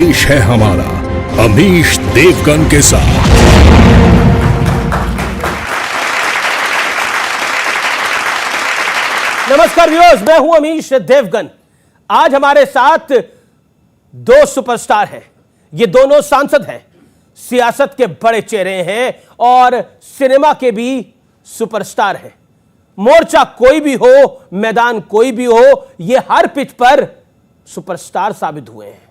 पेश है हमारा अमीश देवगन के साथ। नमस्कार व्यूअर्स, मैं हूं अमीश देवगन। आज हमारे साथ दो सुपरस्टार हैं। ये दोनों सांसद हैं, सियासत के बड़े चेहरे हैं और सिनेमा के भी सुपरस्टार हैं। मोर्चा कोई भी हो, मैदान कोई भी हो, ये हर पिच पर सुपरस्टार साबित हुए हैं।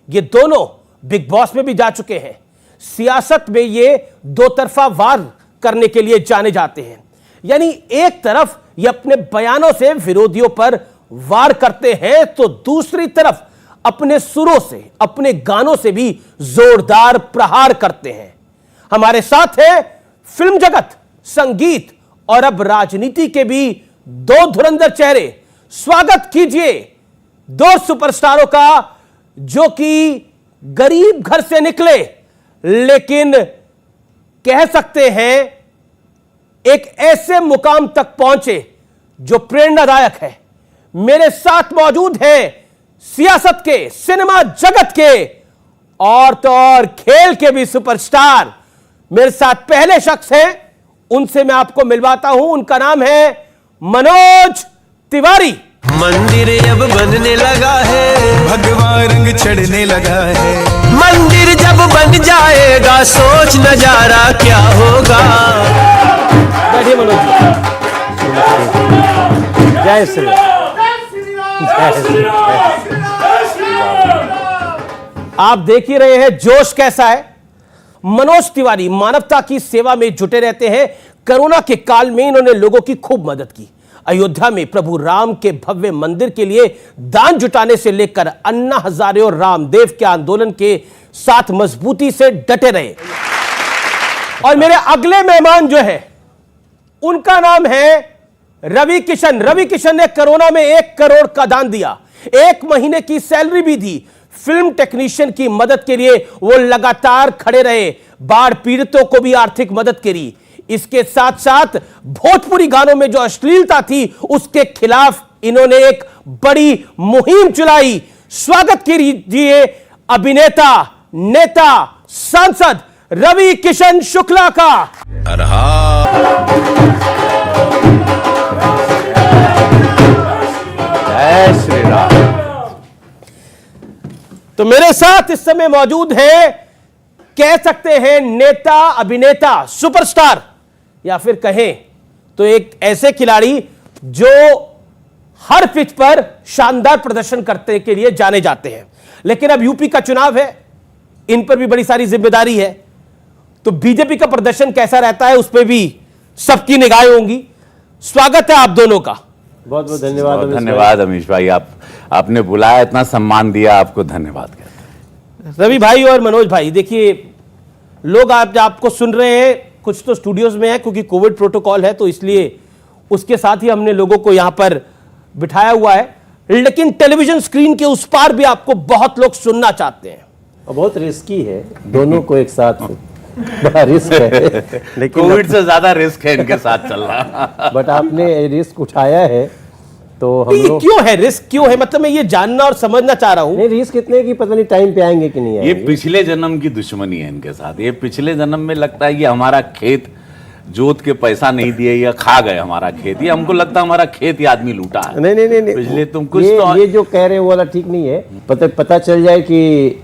ये दोनों बिग बॉस में भी जा चुके हैं। सियासत में ये दो तरफा वार करने के लिए जाने जाते हैं। यानी एक तरफ ये अपने बयानों से विरोधियों पर वार करते हैं, तो दूसरी तरफ अपने सुरों से, अपने गानों से भी जोरदार प्रहार करते हैं। हमारे साथ है फिल्म जगत, संगीत और अब राजनीति के भी दो धुरंधर चेहरे। स्वागत कीजिए दो सुपरस्टारों का, जो कि गरीब घर से निकले, लेकिन कह सकते हैं एक ऐसे मुकाम तक पहुंचे जो प्रेरणादायक है। मेरे साथ मौजूद हैं सियासत के, सिनेमा जगत के और तो और खेल के भी सुपरस्टार। मेरे साथ पहले शख्स हैं, उनसे मैं आपको मिलवाता हूं। उनका नाम है मनोज तिवारी। मंदिर अब बनने लगा है, भगवा रंग चढ़ने लगा है। मंदिर जब बन जाएगा, सोच नजारा क्या होगा। बैठिए मनोज जी। जय श्री राम। आप देख ही रहे हैं जोश कैसा है। मनोज तिवारी मानवता की सेवा में जुटे रहते हैं। कोरोना के काल में इन्होंने लोगों की खूब मदद की। अयोध्या में प्रभु राम के भव्य मंदिर के लिए दान जुटाने से लेकर अन्ना हजारे और रामदेव के आंदोलन के साथ मजबूती से डटे रहे। और मेरे अगले मेहमान जो है, उनका नाम है रवि किशन। रवि किशन ने कोरोना में 1 करोड़ का दान दिया, 1 महीने की सैलरी भी दी। फिल्म टेक्नीशियन की मदद के लिए वो लगातार खड़े रहे, बाढ़ पीड़ितों को भी आर्थिक मदद करी। इसके साथ साथ भोजपुरी गानों में जो अश्लीलता थी, उसके खिलाफ इन्होंने एक बड़ी मुहिम चलाई। स्वागत कीजिए अभिनेता, नेता, सांसद रवि किशन शुक्ला का। जय श्री राम। तो मेरे साथ इस समय मौजूद है, कह सकते हैं नेता, अभिनेता, सुपरस्टार, या फिर कहें तो एक ऐसे खिलाड़ी जो हर पिच पर शानदार प्रदर्शन करने के लिए जाने जाते हैं। लेकिन अब यूपी का चुनाव है, इन पर भी बड़ी सारी जिम्मेदारी है। तो बीजेपी का प्रदर्शन कैसा रहता है, उस पर भी सबकी निगाहें होंगी। स्वागत है आप दोनों का। बहुत बहुत धन्यवाद। धन्यवाद अमीश भाई, आपने बुलाया, इतना सम्मान दिया, आपको धन्यवाद कहते हैं। रवि भाई और मनोज भाई, देखिए लोग आपको सुन रहे हैं, कुछ तो स्टूडियोज में है क्योंकि कोविड प्रोटोकॉल है, तो इसलिए उसके साथ ही हमने लोगों को यहां पर बिठाया हुआ है। लेकिन टेलीविजन स्क्रीन के उस पार भी आपको बहुत लोग सुनना चाहते हैं। और बहुत रिस्की है, दोनों को एक साथ बड़ा रिस्क है। लेकिन कोविड से ज्यादा रिस्क है इनके साथ चलना। बट आपने रिस्क उठाया है, तो हम ये लोग क्यों है, रिस्क क्यों है, मतलब मैं ये जानना और समझना चाह रहा हूं। नहीं, रिस्क इतने की पता नहीं टाइम पे आएंगे कि नहीं ये आएंगे। पिछले जन्म की दुश्मनी है इनके साथ। ये पिछले जन्म में लगता है कि हमारा खेत जोत के पैसा नहीं दिए या खा गए हमारा खेत। ये हमको लगता है हमारा खेत ये आदमी लूटा है। नहीं पिछले तुम कुछ ये जो कह रहे हो वाला ठीक नहीं है। पता चल जाए कि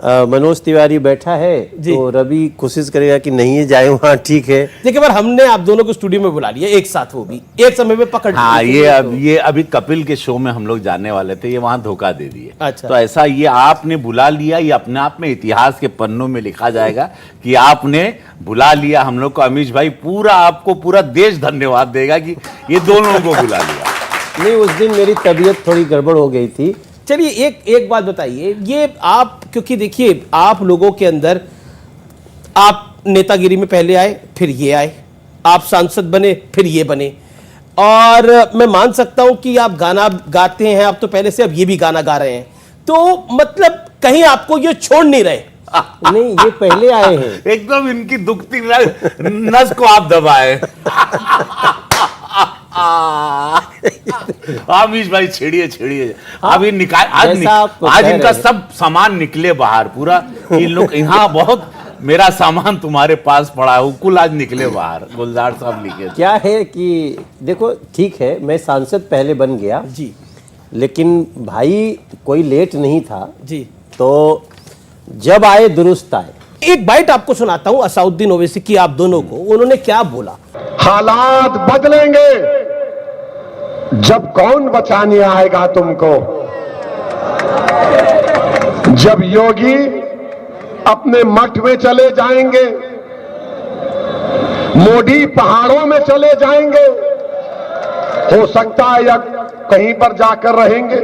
मनोज तिवारी बैठा है, तो रवि कोशिश करेगा कि नहीं जाए वहाँ, ठीक है। देखिए पर हमने आप दोनों को स्टूडियो में बुला लिया एक साथ, वो भी एक समय में पकड़। हाँ, ये अभी कपिल के शो में हम लोग जाने वाले थे, ये वहां धोखा दे दिए। अच्छा। तो ऐसा ये आपने बुला लिया, ये अपने आप में इतिहास के पन्नों में लिखा जाएगा कि आपने बुला लिया हम लोग को। अमीश भाई आपको पूरा देश धन्यवाद देगा कि ये दोनों को बुला लिया। नहीं, उस दिन मेरी तबीयत थोड़ी गड़बड़ हो गई थी। चलिए एक बात बताइए, ये आप, क्योंकि देखिए आप लोगों के अंदर, आप नेतागिरी में पहले आए, फिर ये आए, आप सांसद बने, फिर ये बने, और मैं मान सकता हूं कि आप गाना गाते हैं, आप तो पहले से अब ये भी गाना गा रहे हैं, तो मतलब कहीं आपको ये छोड़ नहीं रहे। नहीं, ये पहले आए हैं। एकदम इनकी दुखती नस को आप दबाए। अमीश भाई छेड़िए छेड़िए। अभी निकाल जैसा आप आज कह इनका रहे हैं। सब सामान निकले बाहर पूरा। ये लोग यहाँ बहुत मेरा सामान तुम्हारे पास पड़ा है, कुल आज निकले बाहर। गुलजार साहब लिखे क्या है कि देखो ठीक है, मैं सांसद पहले बन गया जी लेकिन भाई कोई लेट नहीं था, जी। तो जब आए दुरुस्त आए। एक बाइट आपको सुनाता हूं असाउद्दीन ओवैसी की, आप दोनों को। उन्होंने क्या बोला? हालात बदलेंगे जब कौन बचाने आएगा तुमको। जब योगी अपने मठ में चले जाएंगे, मोदी पहाड़ों में चले जाएंगे, हो सकता है या कहीं पर जाकर रहेंगे,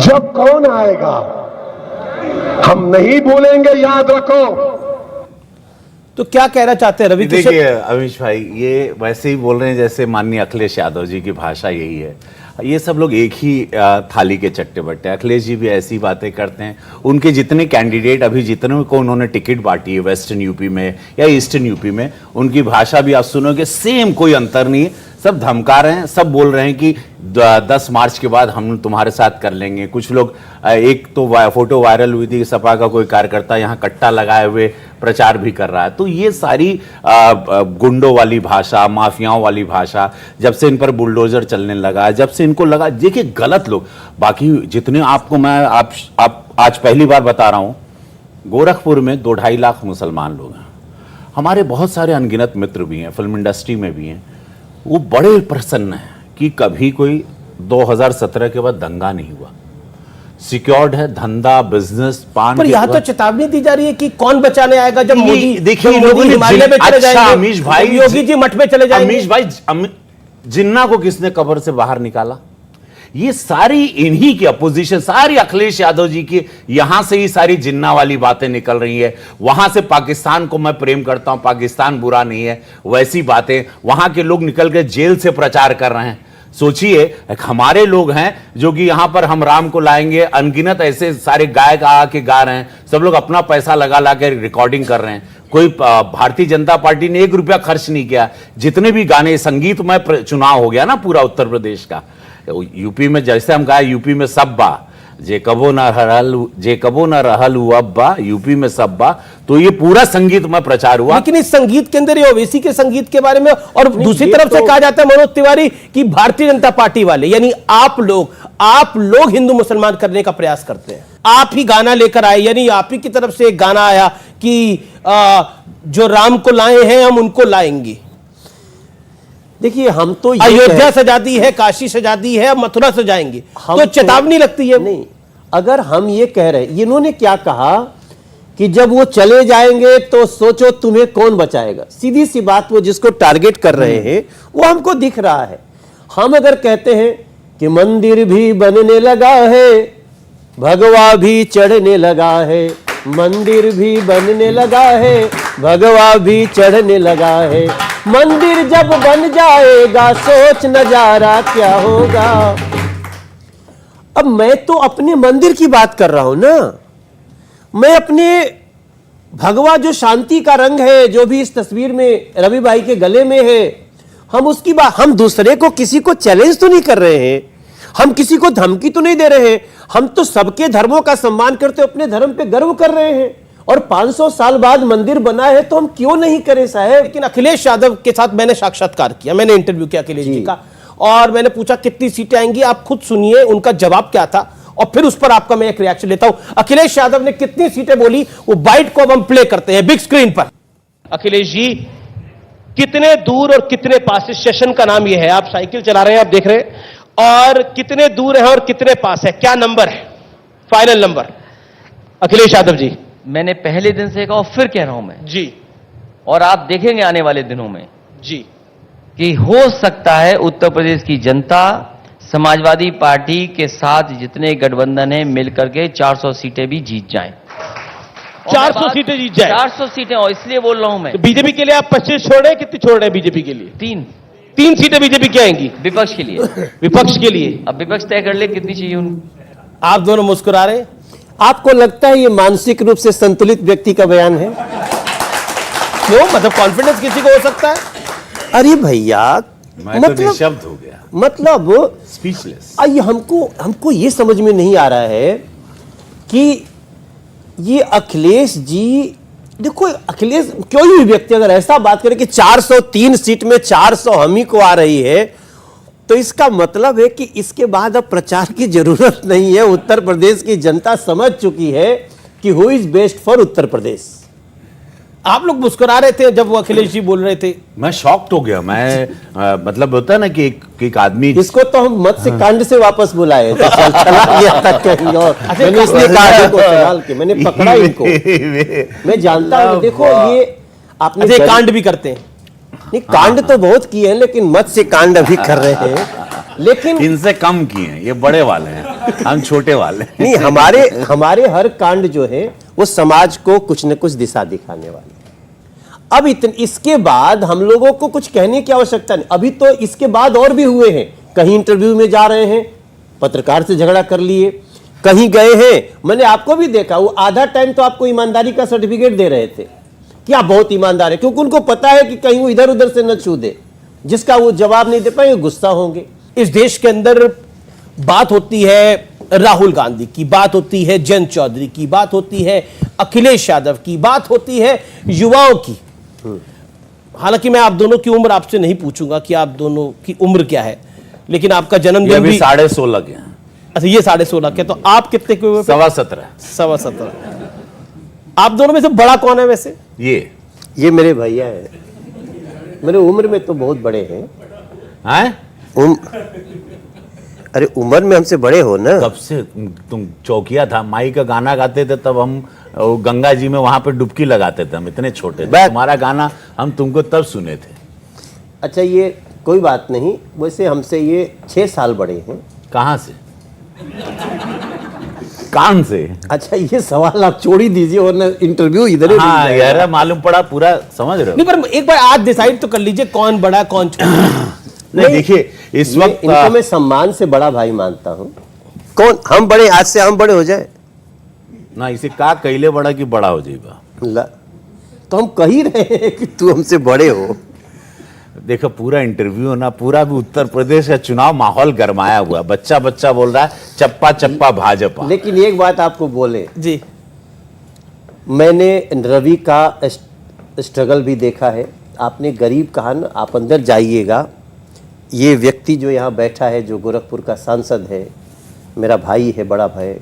जब कौन आएगा हम नहीं भूलेंगे, याद रखो। तो क्या कहना चाहते हैं रवि किशन? देखिए अमीश भाई, ये वैसे ही बोल रहे हैं जैसे माननीय अखिलेश यादव जी की भाषा यही है। ये सब लोग एक ही थाली के चट्टे बट्टे। अखिलेश जी भी ऐसी बातें करते हैं। उनके जितने कैंडिडेट अभी जितने को उन्होंने टिकट बांटी है वेस्टर्न यूपी में या ईस्टर्न यूपी में, उनकी भाषा भी आप सुनोगे सेम, कोई अंतर नहीं है। सब धमका रहे हैं, सब बोल रहे हैं कि 10 मार्च के बाद हम तुम्हारे साथ कर लेंगे। कुछ लोग, एक तो फोटो वायरल हुई थी, सपा का कोई कार्यकर्ता यहाँ कट्टा लगाए हुए प्रचार भी कर रहा है। तो ये सारी गुंडों वाली भाषा, माफियाओं वाली भाषा, जब से इन पर बुलडोजर चलने लगा, जब से इनको लगा, देखिए गलत लोग। बाकी जितने आपको मैं आप आज पहली बार बता रहा हूं, गोरखपुर में 2-2.5 लाख मुसलमान लोग हैं। हमारे बहुत सारे अनगिनत मित्र भी हैं, फिल्म इंडस्ट्री में भी हैं। वो बड़े प्रसन्न हैं कि कभी कोई 2017 के बाद दंगा नहीं हुआ। सिक्योर्ड है धंधा, बिजनेस, पान। पर यहाँ तो चेतावनी दी जा रही है कि कौन बचाने आएगा जब मोदी, देखिए जब मोदी हिमालय में चले जाएंगे, अमीश भाई, जब योगी जी मठ में चले जाएंगे। अमीश भाई, जिन्ना को किसने कब्र से बाहर निकाला? ये सारी इन्हीं की अपोजिशन, सारी अखिलेश यादव जी की, यहां से ही सारी जिन्ना वाली बातें निकल रही है। वहां से पाकिस्तान को मैं प्रेम करता हूं, पाकिस्तान बुरा नहीं है, वैसी बातें वहां के लोग निकल के जेल से प्रचार कर रहे हैं। सोचिए, हमारे लोग हैं जो कि यहां पर हम राम को लाएंगे, अनगिनत ऐसे सारे गायक आके गा रहे हैं, सब लोग अपना पैसा लगा के रिकॉर्डिंग कर रहे हैं। कोई भारतीय जनता पार्टी ने 1 रुपया खर्च नहीं किया। जितने भी गाने, संगीतमय चुनाव हो गया ना पूरा उत्तर प्रदेश का। यूपी में जैसे हम कहा, यूपी में सब बा, जे कबो न रहल अब्बा, यूपी में सब बा। तो ये पूरा संगीतमय प्रचार हुआ। लेकिन इस संगीत के अंदर ये ओवैसी के संगीत के बारे में, और दूसरी तरफ से कहा जाता है मनोज तिवारी कि भारतीय जनता पार्टी वाले, यानी आप लोग हिंदू मुसलमान करने का प्रयास करते हैं। आप ही गाना लेकर आए, यानी आप ही की तरफ से एक गाना आया कि जो राम को लाए हैं हम उनको लाएंगे। देखिए हम तो ये अयोध्या सजा दी है, काशी सजा दी है, मथुरा सजाएंगे, तो चेतावनी लगती है। नहीं, अगर हम ये कह रहे हैं, इन्होंने क्या कहा कि जब वो चले जाएंगे तो सोचो तुम्हें कौन बचाएगा। सीधी सी बात, वो जिसको टारगेट कर रहे हैं वो हमको दिख रहा है। हम अगर कहते हैं कि मंदिर भी बनने लगा है, भगवा भी चढ़ने लगा है, मंदिर भी बनने लगा है, भगवा भी चढ़ने लगा है, मंदिर जब बन जाएगा सोच नजारा क्या होगा। अब मैं तो अपने मंदिर की बात कर रहा हूं ना, मैं अपने भगवा जो शांति का रंग है, जो भी इस तस्वीर में रवि भाई के गले में है, हम उसकी बात, हम दूसरे को, किसी को चैलेंज तो नहीं कर रहे हैं, हम किसी को धमकी तो नहीं दे रहे हैं, हम तो सबके धर्मों का सम्मान करते अपने धर्म पे गर्व कर रहे हैं। और 500 साल बाद मंदिर बना है तो हम क्यों नहीं करें साहब। लेकिन अखिलेश यादव के साथ मैंने साक्षात्कार किया, मैंने इंटरव्यू किया अखिलेश जी का, और मैंने पूछा कितनी सीटें आएंगी, आप खुद सुनिए उनका जवाब क्या था, और फिर उस पर आपका मैं एक रिएक्शन लेता हूं। अखिलेश यादव ने कितनी सीटें बोली, वो बाइट को अब हम प्ले करते हैं बिग स्क्रीन पर। अखिलेश जी, कितने दूर और कितने पास, इस सेशन का नाम यह है, आप साइकिल चला रहे हैं, आप देख रहे हैं, और कितने दूर है और कितने पास है, क्या नंबर है, फाइनल नंबर? अखिलेश यादव जी। मैंने पहले दिन से कहा और फिर कह रहा हूं मैं जी, और आप देखेंगे आने वाले दिनों में जी, कि हो सकता है उत्तर प्रदेश की जनता समाजवादी पार्टी के साथ जितने गठबंधन हैं मिलकर के 400 सीटें भी जीत जाएं। 400 सीटें जीत जाए। 400 सीटें, और इसलिए बोल रहा हूं मैं। तो बीजेपी के लिए आप 25 छोड़ रहे हैं, कितनी छोड़ रहे हैं बीजेपी के लिए? 3 सीटें बीजेपी की आएंगी विपक्ष के लिए। विपक्ष के लिए अब विपक्ष तय कर ले कितनी चाहिए उनको। आप दोनों मुस्कुरा रहे हैं। आपको लगता है ये मानसिक रूप से संतुलित व्यक्ति का बयान है? क्यों, मतलब कॉन्फिडेंस किसी को हो सकता है? अरे भैया, मैं तो निशब्द हो गया, मतलब स्पीचलेस। ये हमको ये समझ में नहीं आ रहा है कि ये अखिलेश जी, देखो अखिलेश कोई भी व्यक्ति अगर ऐसा बात करे कि 403 सीट में 400 हम ही को आ रही है, तो इसका मतलब है कि इसके बाद अब प्रचार की जरूरत नहीं है। उत्तर प्रदेश की जनता समझ चुकी है कि who is best for Uttar Pradesh. आप लोग मुस्कुरा रहे थे जब वो अखिलेश जी बोल रहे थे। मैं शॉक्ड हो गया। मैं मतलब होता है ना कि एक आदमी, इसको तो हम मत से कांड से वापस बुलाए थे, चला गया था कहीं और। मैंने इसलिए कहा इनको संभाल के, मैंने पकड़ा इनको। मैं जानता हूं, देखो ये आपने कांड भी करते हैं। नहीं, कांड तो बहुत किए हैं, लेकिन मत से कांड अभी कर रहे हैं, लेकिन इनसे कम किए हैं, ये बड़े वाले हैं, हम छोटे वाले हैं। नहीं, हमारे हर कांड जो है वो समाज को कुछ न कुछ दिशा दिखाने वाले। अब इसके बाद हम लोगों को कुछ कहने की आवश्यकता नहीं। अभी तो इसके बाद और भी हुए हैं, कहीं इंटरव्यू में जा रहे हैं, पत्रकार से झगड़ा कर लिए, कहीं गए हैं, मैंने आपको भी देखा, वो आधा टाइम तो आपको ईमानदारी का सर्टिफिकेट दे रहे थे कि आप बहुत ईमानदार है, क्योंकि उनको पता है कि कहीं वो इधर उधर से न छू दे, जिसका वो जवाब नहीं दे पाए, गुस्सा होंगे। इस देश के अंदर बात होती है राहुल गांधी की, बात होती है जयंत चौधरी की, बात होती है अखिलेश यादव की, बात होती है युवाओं की। हालांकि मैं आप दोनों की उम्र आपसे नहीं पूछूंगा कि आप दोनों की उम्र क्या है, लेकिन आपका जन्मदिन भी 16.5 के। अच्छा, ये 16.5 के, तो आप कितने के हुए? 17.25। 17.25। आप दोनों में से बड़ा कौन है वैसे? ये मेरे भैया है, मेरे उम्र में तो बहुत बड़े हैं। अरे उम्र में हमसे बड़े हो ना। कब से तुम चौकिया था, माई का गाना गाते थे, तब हम गंगा जी में वहां पे डुबकी लगाते थे, हम इतने छोटे थे। तुम्हारा गाना हम तुमको तब सुने थे। अच्छा, ये कोई बात नहीं, वैसे हमसे ये 6 साल बड़े हैं। कहां से? कान से? अच्छा, ये सवाल आप छोड़ ही दीजिए, वरना इंटरव्यू इधर ही। हाँ यार, मालूम पड़ा पूरा, समझ रहे हो? नहीं, पर एक बार आज डिसाइड तो कर लीजिए कौन बड़ा कौन छोटा। नहीं देखिए, इस वक्त इनको मैं सम्मान से बड़ा भाई मानता हूँ। कौन हम बड़े, आज से हम बड़े हो जाए ना, इसे का कैले बड़ा कि बड़ा हो जाएगा। तो हम कह ही रहे हैं कि तू हमसे बड़े हो। देखो पूरा इंटरव्यू ना, पूरा भी उत्तर प्रदेश का चुनाव माहौल गरमाया हुआ, बच्चा बच्चा बोल रहा है चप्पा चप्पा भाजपा। लेकिन एक बात आपको बोले जी, मैंने रवि का स्ट्रगल भी देखा है। आपने गरीब कहा ना, आप अंदर जाइएगा, ये व्यक्ति जो यहाँ बैठा है, जो गोरखपुर का सांसद है, मेरा भाई है, बड़ा भाई।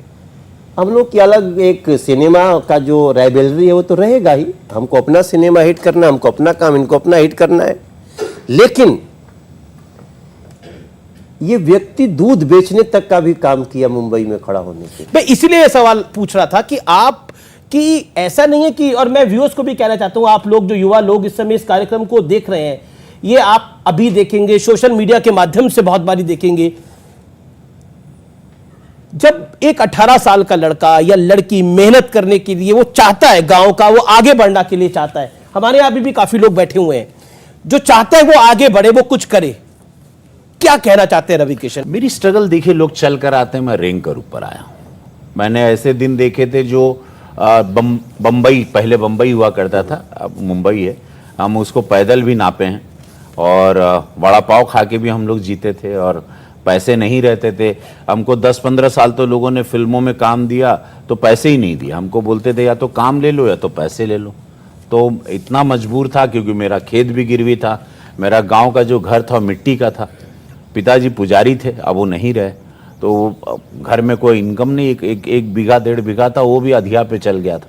हम लोग की अलग एक सिनेमा का जो राइवलरी है वो तो रहेगा ही, हमको अपना सिनेमा हिट करना, हमको अपना काम, इनको अपना हिट करना है। लेकिन ये व्यक्ति दूध बेचने तक का भी काम किया मुंबई में खड़ा होने से। मैं इसीलिए सवाल पूछ रहा था कि आप कि ऐसा नहीं है कि, और मैं व्यूअर्स को भी कहना चाहता हूं, आप लोग जो युवा लोग इस समय इस कार्यक्रम को देख रहे हैं, ये आप अभी देखेंगे, सोशल मीडिया के माध्यम से बहुत बारी देखेंगे, जब एक 18 साल का लड़का या लड़की मेहनत करने के लिए वो चाहता है, गांव का वो आगे बढ़ना के लिए चाहता है। हमारे यहां भी काफी लोग बैठे हुए हैं जो चाहते हैं वो आगे बढ़े, वो कुछ करे। क्या कहना चाहते हैं रवि किशन? मेरी स्ट्रगल देखिए, लोग चल कर आते हैं, मैं रेंग कर ऊपर आया हूं। मैंने ऐसे दिन देखे थे जो बंबई, पहले बंबई हुआ करता था, अब मुंबई है, हम उसको पैदल भी नापे हैं, और वड़ा पाव खा के भी हम लोग जीते थे, और पैसे नहीं रहते थे हमको। 10-15 साल तो लोगों ने फिल्मों में काम दिया तो पैसे ही नहीं दिया हमको, बोलते थे या तो काम ले लो या तो पैसे ले लो। तो इतना मजबूर था, क्योंकि मेरा खेत भी गिरवी था, मेरा गांव का जो घर था मिट्टी का था, पिताजी पुजारी थे, अब वो नहीं रहे, तो घर में कोई इनकम नहीं, एक बीघा 1.5 बीघा था, वो भी अधिया पे चल गया था।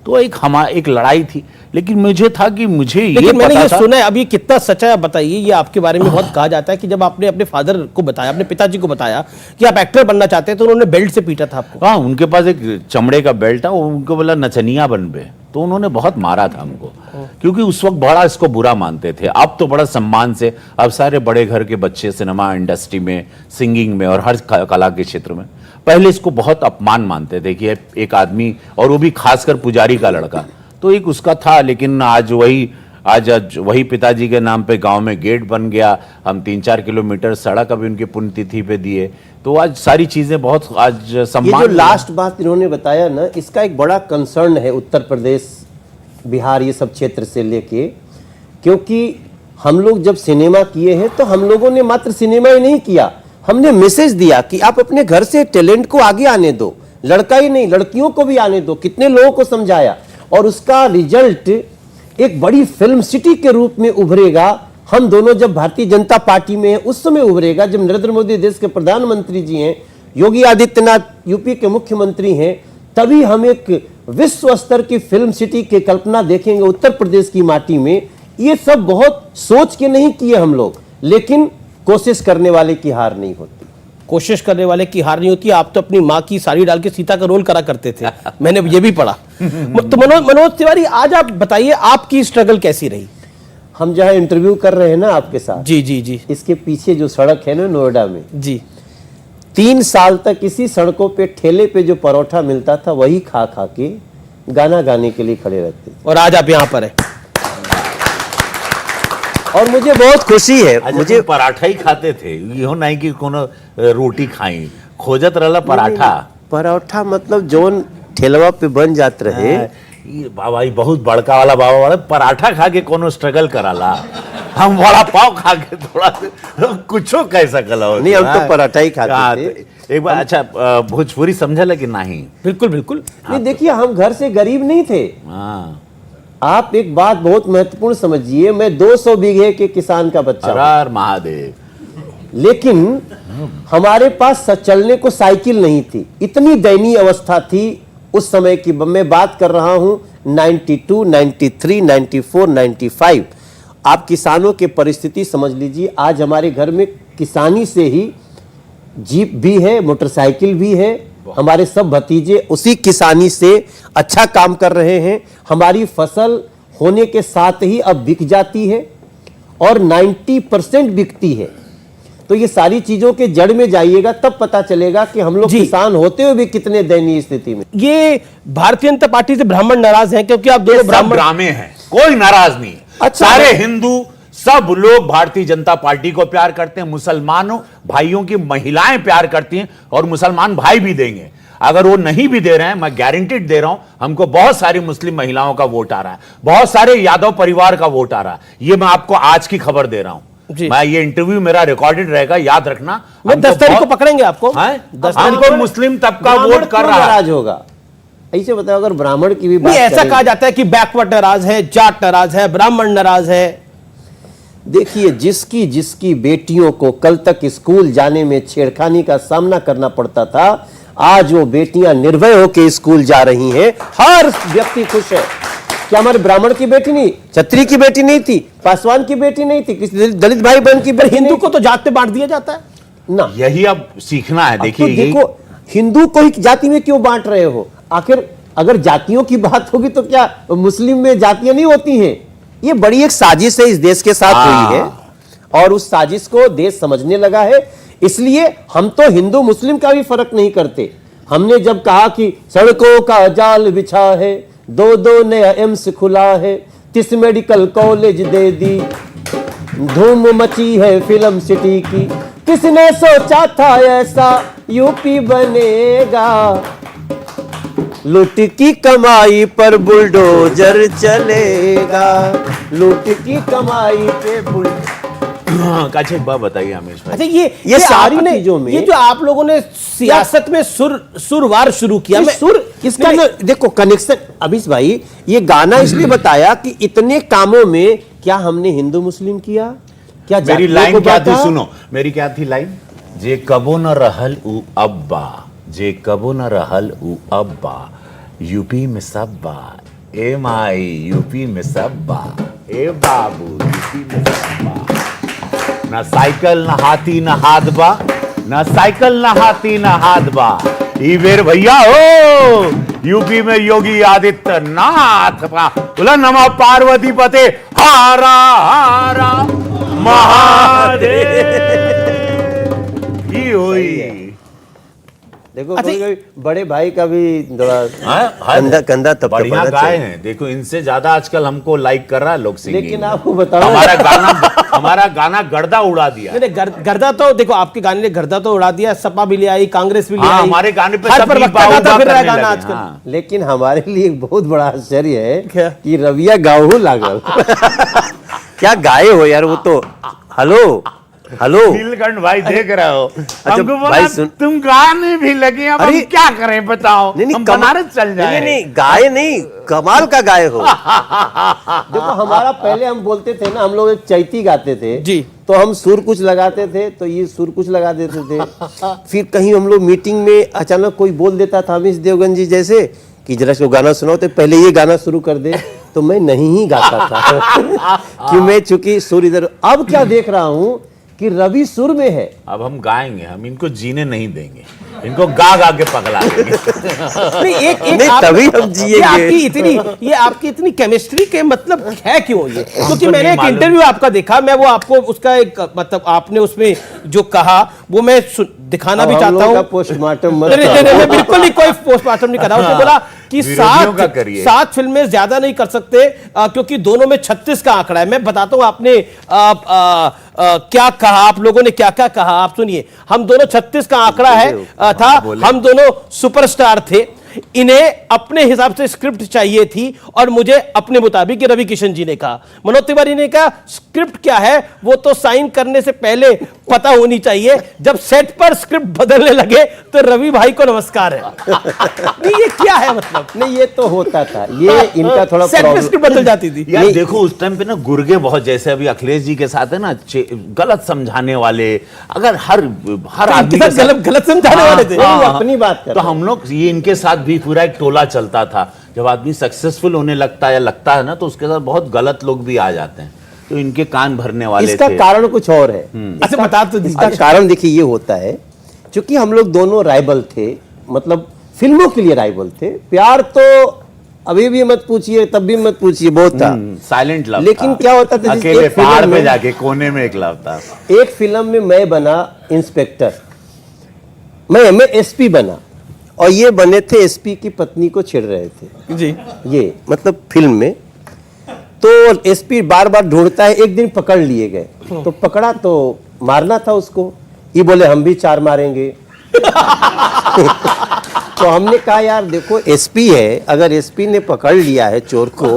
तो एक लड़ाई थी, लेकिन मुझे था कि मुझे लेकिन मैंने ये सुना है, अब ये कितना सच है आप बताइए। ये आपके बारे में बहुत कहा जाता है कि जब आपने अपने फादर को बताया, अपने पिताजी को बताया कि आप एक्टर बनना चाहते हैं, तो उन्होंने बेल्ट से पीटा था आपको। हाँ, उनके पास एक चमड़े का बेल्ट था, उनको बोला नचनिया बन बे, तो उन्होंने बहुत मारा था हमको, क्योंकि उस वक्त बड़ा इसको बुरा मानते थे। अब तो बड़ा सम्मान से, अब सारे बड़े घर के बच्चे सिनेमा इंडस्ट्री में, सिंगिंग में और हर कला के क्षेत्र में, पहले इसको बहुत अपमान मानते थे कि एक आदमी, और वो भी खासकर पुजारी का लड़का, तो एक उसका था। लेकिन आज वही पिताजी के नाम पे गांव में गेट बन गया, हम 3-4 किलोमीटर सड़क अभी उनकी पुण्यतिथि पे दिए, तो आज सारी चीजें बहुत आज सम्मान। ये जो लास्ट बात इन्होंने बताया ना, इसका एक बड़ा कंसर्न है उत्तर प्रदेश, बिहार, ये सब क्षेत्र से लेके, क्योंकि हम लोग जब सिनेमा किए हैं तो हम लोगों ने मात्र सिनेमा ही नहीं किया, हमने मैसेज दिया कि आप अपने घर से टैलेंट को आगे आने दो, लड़का ही नहीं लड़कियों को भी आने दो। कितने लोगों को समझाया और उसका रिजल्ट एक बड़ी फिल्म सिटी के रूप में उभरेगा। हम दोनों जब भारतीय जनता पार्टी में हैं उस समय उभरेगा जब नरेंद्र मोदी देश के प्रधानमंत्री जी हैं, योगी आदित्यनाथ यूपी के मुख्यमंत्री हैं, तभी हम एक विश्व स्तर की फिल्म सिटी की कल्पना देखेंगे उत्तर प्रदेश की माटी में। ये सब बहुत सोच के नहीं किए हम लोग, लेकिन कोशिश करने वाले की हार नहीं होती। कोशिश करने वाले की हार नहीं होती। आप तो अपनी माँ की साड़ी डाल के सीता का रोल करा करते थे, मैंने ये भी पढ़ा। तो मनोज तिवारी, आज आप बताइए आपकी स्ट्रगल कैसी रही? हम जहां इंटरव्यू कर रहे हैं ना आपके साथ, जी जी जी, इसके पीछे जो सड़क है ना नोएडा में जी, 3 साल तक इसी सड़कों पे ठेले पे जो परोठा मिलता था वही खा खा के गाना गाने के लिए खड़े रहते थे। और आज आप यहाँ पर हैं और मुझे बहुत खुशी है। मुझे मुझे पराठा ही खाते थे, यो नहीं कि कोनो रोटी खाई, खोजत रहला पराठा। परोठा मतलब जोन ठेलवा पे बन जात रहे। ये बाबा ये बहुत बड़का वाला बाबा वाला पराठा खा के कोनो स्ट्रगल कराला, हम बड़ा पाव खा के थोड़ा कुछो कह सकल हो। नहीं, हम तो पराठा ही खाते थे। एक बार अच्छा भोजपुरी समझला कि नहीं? बिल्कुल बिल्कुल। नहीं, देखिए हम घर से गरीब नहीं थे। हाँ, आप एक बात बहुत महत्वपूर्ण समझिए, मैं 200 बीघे के किसान का बच्चा हूं, हर महादेव। लेकिन हमारे पास चलने को साइकिल नहीं थी। इतनी दयनीय अवस्था थी उस समय की। मैं बात कर रहा हूं 92, 93, 94, 95। आप किसानों की परिस्थिति समझ लीजिए। आज हमारे घर में किसानी से ही जीप भी है, मोटरसाइकिल भी है। हमारे सब भतीजे उसी किसानी से अच्छा काम कर रहे हैं। हमारी फसल होने के साथ ही अब बिक जाती है और 90% बिकती है। तो ये सारी चीजों के जड़ में जाइएगा तब पता चलेगा कि हम लोग किसान होते हुए भी कितने दयनीय स्थिति में। ये भारतीय जनता पार्टी से ब्राह्मण नाराज हैं क्योंकि आप दोनों ब्राह्मण। ड्रामे हैं, कोई नाराज नहीं। अच्छा, सारे हिंदू सब लोग भारतीय जनता पार्टी को प्यार करते हैं। मुसलमानों भाइयों की महिलाएं प्यार करती हैं और मुसलमान भाई भी देंगे। अगर वो नहीं भी दे रहे हैं, मैं गारंटीड दे रहा हूं, हमको बहुत सारी मुस्लिम महिलाओं का वोट आ रहा है, बहुत सारे यादव परिवार का वोट आ रहा है। ये मैं आपको आज की खबर दे रहा हूं। मैं ये इंटरव्यू मेरा रिकॉर्डेड रहेगा, याद रखना। मैं 10 तारीख को पकड़ेंगे आपको। 10 हमको मुस्लिम तबका वोट कर रहा है। नाराज होगा ऐसे बताओ, अगर ब्राह्मण की भी बात ऐसा करें। कहा जाता है कि बैकवर्ड नाराज है, जाट नाराज है, ब्राह्मण नाराज है। देखिए, जिसकी जिसकी बेटियों को कल तक स्कूल जाने में छेड़खानी का सामना करना पड़ता था, आज वो बेटियां निर्भय होकर स्कूल जा रही हैं। हर व्यक्ति खुश है। क्या हमारे ब्राह्मण की बेटी नहीं, क्षत्रिय की बेटी नहीं थी, पासवान की बेटी नहीं थी, किसी दलित भाई बहन की बेटी? हिंदू को तो जात पे बांट दिया जाता है ना। यही अब सीखना है। तो देखिए देखो, हिंदू को ही जाति में क्यों बांट रहे हो? आखिर अगर जातियों की बात होगी तो क्या मुस्लिम में जातियां नहीं होती हैं? ये बड़ी एक साजिश है इस देश के साथ हुई है और उस साजिश को देश समझने लगा है। इसलिए हम तो हिंदू मुस्लिम का भी फर्क नहीं करते। हमने जब कहा कि सड़कों का जाल बिछा है, 2 नया एम्स खुला है, 30 मेडिकल कॉलेज दे दी, धूम मची है फिल्म सिटी की, किसने सोचा था ऐसा यूपी बनेगा, लूट की कमाई पर बुलडोजर चलेगा, लूट की कमाई पे बुलडोजर। अच्छा एक बात बताइए हमेश भाई। अच्छा, ये सारी आपने चीजों में ये जो आप लोगों ने सियासत में सुरवार शुरू किया, मैं सुर इसका ना देखो कनेक्शन। अभिष भाई, ये गाना इसलिए बताया कि इतने कामों में क्या हमने हिंदू मुस्लिम किया? क्या मेरी जातियों लाइन को क्या थी बांटा? सुनो, मेरी क्या थी लाइन? जे कबो न रहल उ अब्बा, जे कबो न रहल उ अब्बा, यूपी में सब्बा, ए माई यूपी में सब्बा, ए बाबू यूपी में सब्बा, ना साइकिल ना हाथी ना हाथ बा, ना साइकिल ना हाथी ना हाथ बा, ई बेर भैया हो यूपी में योगी आदित्यनाथ बा। बोला नमः पार्वती पते हारा हारा महादेव। ये हुई। देखो अच्छा, कभी बड़े भाई का भी थोड़ा हाँ, कंधा तब बढ़िया गाए हैं। देखो इनसे ज्यादा आजकल हमको लाइक कर रहा है लोग सिंगिंग। लेकिन आपको बताओ, हमारा गाना गर्दा उड़ा दिया। नहीं, गर्दा तो देखो, आपके गाने ने गर्दा तो उड़ा दिया, सपा भी ले आई, कांग्रेस भी ले हाँ, आई, हमारे गाने पे हर सब पर भी वक्ता गाता फिर रहा है करने गाना लगे, आजकल। हाँ। लेकिन हमारे लिए एक बहुत बड़ा आश्चर्य है क्या? कि रविया गाऊ लागल। क्या गाए हो यार, वो तो हेलो हेलो। नीलकंठ भाई देख रहे हो, हमको भाई बोला सुन, तुम गाने भी लगे, अब हम अरे, क्या करें बताओ। नहीं हम कमाल, बनारस चल जाए। नहीं गाए नहीं, कमाल का गाए हो। देखो हमारा पहले हम बोलते थे ना, हम लोग एक चैती गाते थे जी। तो हम सुर कुछ लगाते थे, तो ये सुर कुछ लगा देते थे। फिर कहीं हम लोग मीटिंग में अचानक कोई बोल देता था, अमीश देवगन जी जैसे, कि जरा इसको गाना सुनाओ, तो पहले ये गाना शुरू कर दे, तो मैं नहीं ही गाता था। कि मैं चूंकि सुर इधर, अब क्या देख रहा हूं कि रवि सुर में है। अब हम गाएंगे, हम इनको जीने नहीं देंगे, इनको गा गा के पगला देंगे। नहीं एक नहीं, तभी हम जिएंगे। ये आपकी इतनी केमिस्ट्री के मतलब है क्यों ये? क्योंकि नहीं मैंने एक मालूम। इंटरव्यू आपका देखा, मैं वो आपको उसका एक मतलब आपने उसमें जो कहा वो मैं दिखाना भी चाहता हूँ। पोस्टमार्टम मत नहीं, नहीं, नहीं, मैं बिल्कुल नहीं कोई पोस्टमार्टम नहीं कर रहा हूं। उसने बोला कि विरोधियों का करिए। सात फिल्में ज्यादा नहीं कर सकते क्योंकि दोनों में 36 का आंकड़ा है। मैं बताता हूं आपने क्या कहा, आप लोगों ने क्या क्या कहा, आप सुनिए। हम दोनों 36 का आंकड़ा है था, हम दोनों सुपरस्टार थे, इन्हें अपने हिसाब से स्क्रिप्ट चाहिए थी और मुझे अपने मुताबिक। रवि किशन जी ने कहा, मनोज तिवारी ने कहा स्क्रिप्ट क्या है वो तो साइन करने से पहले पता होनी चाहिए, जब सेट पर स्क्रिप्ट बदलने लगे तो रवि भाई को नमस्कार है। नहीं ये क्या है मतलब? नहीं ये तो होता था, ये इनका थोड़ा सेट पर स्क्रिप्ट बदल जाती थी। यार देखो उस टाइम पे ना गुर्गे बहुत, जैसे अभी अखिलेश जी के साथ है ना, गलत समझाने वाले, अगर हर आदमी के साथ गलत समझाने वाले थे। अपनी बात कर तो हम लोग ये इनके साथ भी पूरा एक टोला चलता था। जब आदमी सक्सेसफुल होने लगता है या लगता है ना, तो उसके साथ बहुत गलत लोग भी आ जाते हैं, तो इनके कान भरने वाले इसका थे। कारण कुछ और है। अच्छा बता तो इसका कारण देखिए ये होता है, क्योंकि हम लोग दोनों राइवल थे, मतलब फिल्मों के लिए राइवल थे। प्यार तो अभी भी मत पूछिए, तब भी मत पूछिए, बहुत था साइलेंट लव। लेकिन क्या होता था, अकेले एक फिल्म पहाड़ पे में- जाके कोने में एक लव था। एक फिल्म में मैं बना इंस्पेक्टर, मैं एसपी बना, और ये बने थे एसपी की पत्नी को छेड़ रहे थे जी। ये मतलब फिल्म में। तो एसपी बार बार ढूंढता है, एक दिन पकड़ लिए गए, तो पकड़ा तो मारना था उसको, ये बोले हम भी 4 मारेंगे। तो हमने कहा यार देखो एसपी है, अगर एसपी ने पकड़ लिया है चोर को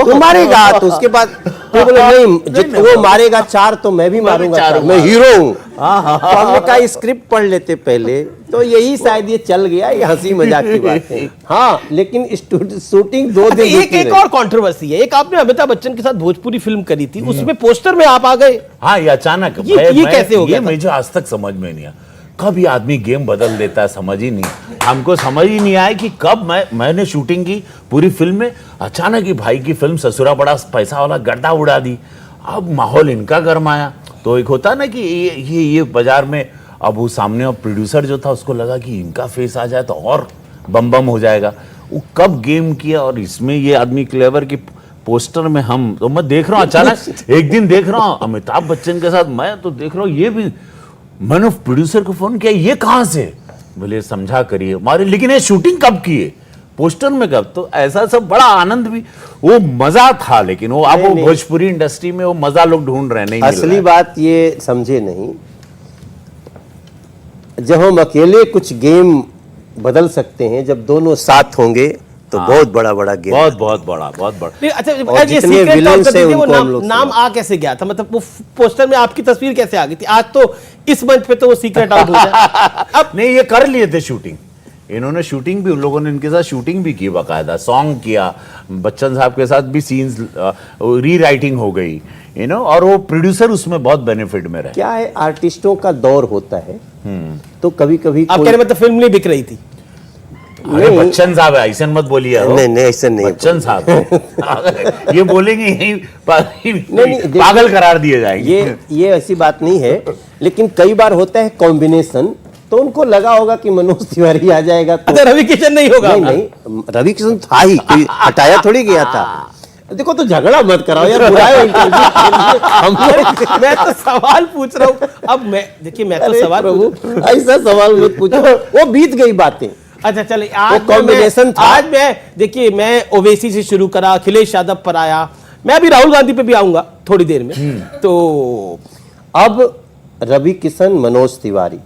तो मारेगा, तो उसके बाद तो बोले नहीं वो मारेगा 4 तो मैं भी मारूंगा 4, मैं हीरो हूँ। तो हमने कहा स्क्रिप्ट पढ़ लेते पहले, तो यही शायद ये चल गया, ये हंसी मजाक की बात है। हाँ लेकिन शूटिंग 2 दिन एक और कंट्रोवर्सी है। एक आपने अमिताभ बच्चन के साथ भोजपुरी फिल्म करी थी, उसमें पोस्टर में आप आ गए। हाँ ये अचानक ये कैसे हो गया ये मुझे आज तक समझ में नहीं आया, कब ये आदमी गेम बदल देता है, समझ ही नहीं। हमको समझ ही नहीं आया कि कब मैंने शूटिंग की पूरी फिल्म में, अचानक ही भाई की फिल्म ससुरा बड़ा पैसा वाला गड्ढा उड़ा दी। अब माहौल इनका गरमाया, तो एक होता ना कि ये बाजार में, अब वो सामने और प्रोड्यूसर जो था उसको लगा कि इनका फेस आ जाए तो और बम बम हो जाएगा। वो कब गेम किया, और इसमें ये आदमी क्लेवर की पोस्टर में हम, तो मैं देख रहा हूँ अचानक एक दिन देख रहा हूँ अमिताभ बच्चन के साथ, मैं तो देख रहा हूँ ये भी, मैंने प्रोड्यूसर को फोन किया ये कहां से, बोले समझा करिए हमारे, लेकिन ये शूटिंग कब की है, पोस्टर में कब। तो ऐसा सब बड़ा आनंद भी, वो मजा था। लेकिन वो अब वो भोजपुरी इंडस्ट्री में वो मजा लोग ढूंढ रहे नहीं। असली बात ये समझे नहीं, जब हम अकेले कुछ गेम बदल सकते हैं, जब दोनों साथ होंगे तो बहुत बड़ा गेम, बहुत बड़ा। नहीं, अच्छा और ये जितने सीक्रेट विलेन टॉप कर से दीजिए, वो उनको हम लोग नाम आ कैसे गया था? मतलब वो पोस्टर में आपकी तस्वीर कैसे आ गई थी? आज तो इस मंच पे तो वो सीक्रेट आउट हो जाए। अब नहीं, ये कर लिए थे शूटिंग, इन्होंने शूटिंग भी, उन लोगों ने इनके साथ शूटिंग भी की, बाकायदा सॉन्ग किया, बच्चन साहब के साथ भी सीन्स री राइटिंग हो गई, और वो प्रोड्यूसर उसमें बहुत बेनिफिट में रहे। क्या है आर्टिस्टों का दौर होता है, तो कभी कभी आप कह रहे मतलब फिल्म नहीं बिक रही थी? अरे बच्चन साहब है, ऐसा मत बोलिए। नहीं ऐसा नहीं, बच्चन साहब ये बोलेंगे यही नहीं, पागल करार दिए जाएंगे। ये ऐसी बात नहीं है, लेकिन कई बार होता है कॉम्बिनेशन, तो उनको लगा होगा कि मनोज तिवारी आ जाएगा तो अच्छा रवि किशन नहीं होगा? नहीं रवि किशन था ही, कोई हटाया थोड़ी गया था। देखो तो झगड़ा मत कराओ यार, बुलाओ मैं तो सवाल पूछ रहा हूँ। अब देखिए मैं तो सवाल ऐसा सवाल मत पूछो, वो बीत गई बातें। अच्छा चलिए, आज कॉम्बिनेशन था। आज मैं देखिए, मैं ओवैसी से शुरू करा, अखिलेश यादव पर आया, मैं अभी राहुल गांधी पे भी आऊंगा थोड़ी देर में। तो अब रवि किशन मनोज तिवारी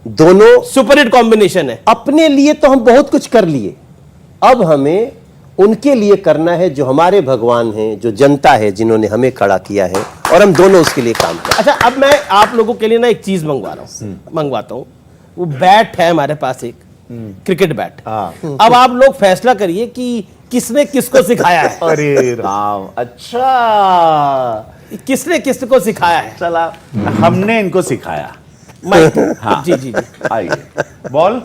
दोनों सुपर हिट कॉम्बिनेशन है। अपने लिए तो हम बहुत कुछ कर लिए, अब हमें उनके लिए करना है जो हमारे भगवान हैं, जो जनता है जिन्होंने हमें खड़ा किया है, और हम दोनों उसके लिए काम करें। अच्छा, अब मैं आप लोगों के लिए ना एक चीज मंगवाता हूँ। वो बैट है हमारे पास, एक क्रिकेट बैट। अब आप लोग फैसला करिए कि किसने किसको सिखाया है। अरे राम, अच्छा, किसने किसको सिखाया है? चला, हमने इनको सिखाया। हाँ। जी जी जी। आइए, बॉल